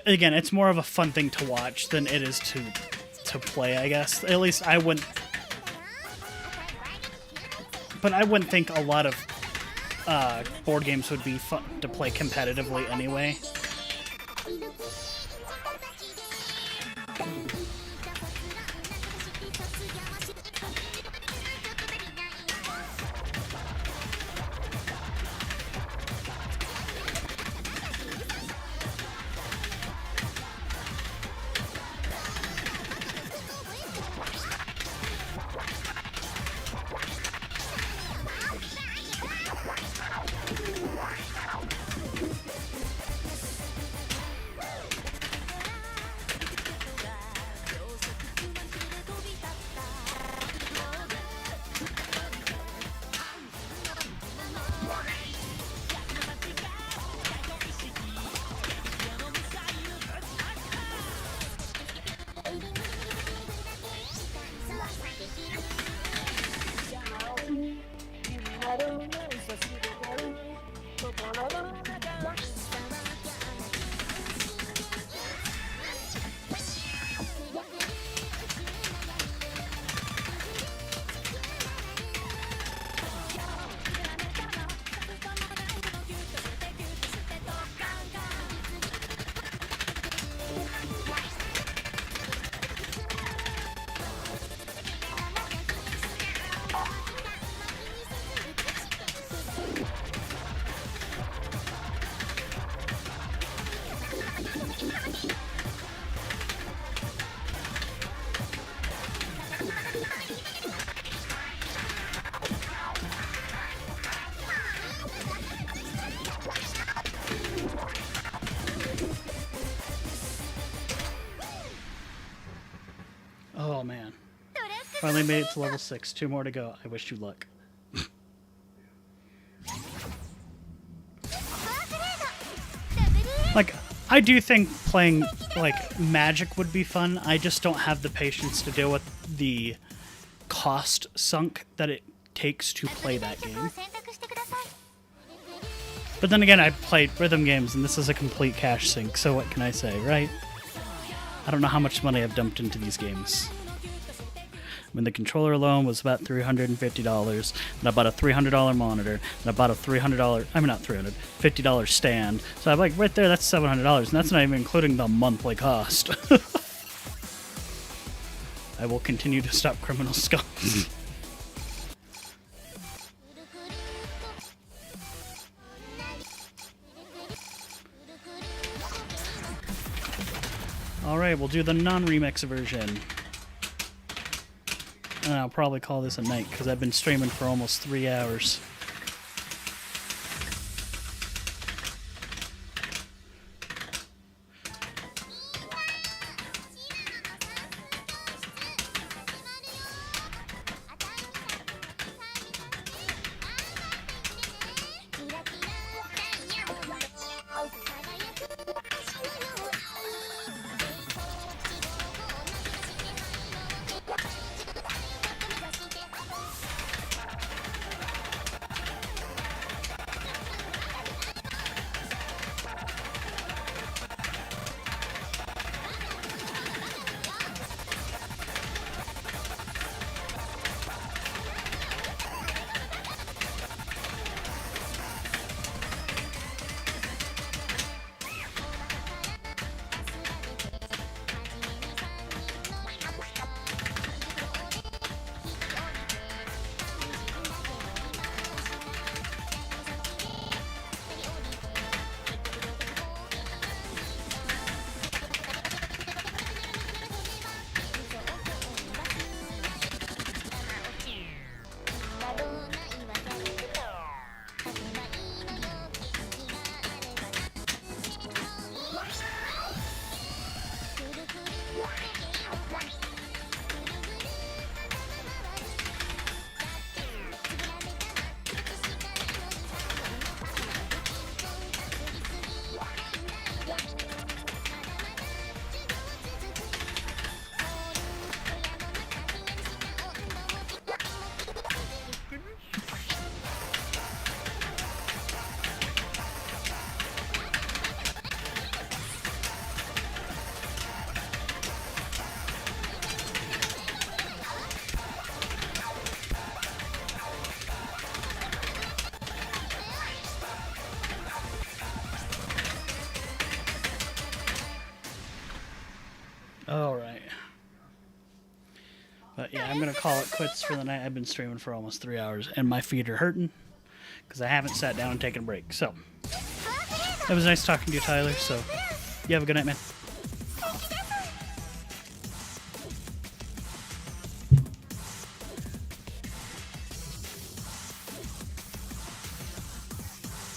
Again, it's more of a fun thing to watch than it is to play, I guess. At least I wouldn't. But I wouldn't think a lot of board games would be fun to play competitively anyway. Oh man. Finally made it to level 6. 2 more to go. I wish you luck. Like, I do think playing, like, Magic would be fun. I just don't have the patience to deal with the cost sunk that it takes to play that game. But then again, I played rhythm games, and this is a complete cash sink, so what can I say, right? I don't know how much money I've dumped into these games. I mean, the controller alone was about $350, and I bought a $300 monitor, and I bought a $300, I mean not $300, $50 stand. So I'm like, right there, that's $700, and that's not even including the monthly cost. I will continue to stop criminal skulls. Alright, we'll do the non-remix version. And I'll probably call this a night, because I've been streaming for almost 3 hours. But yeah, I'm going to call it quits for the night. I've been streaming for almost 3 hours, and my feet are hurting because I haven't sat down and taken a break. So, it was nice talking to you, Tyler. So, you have a good night, man.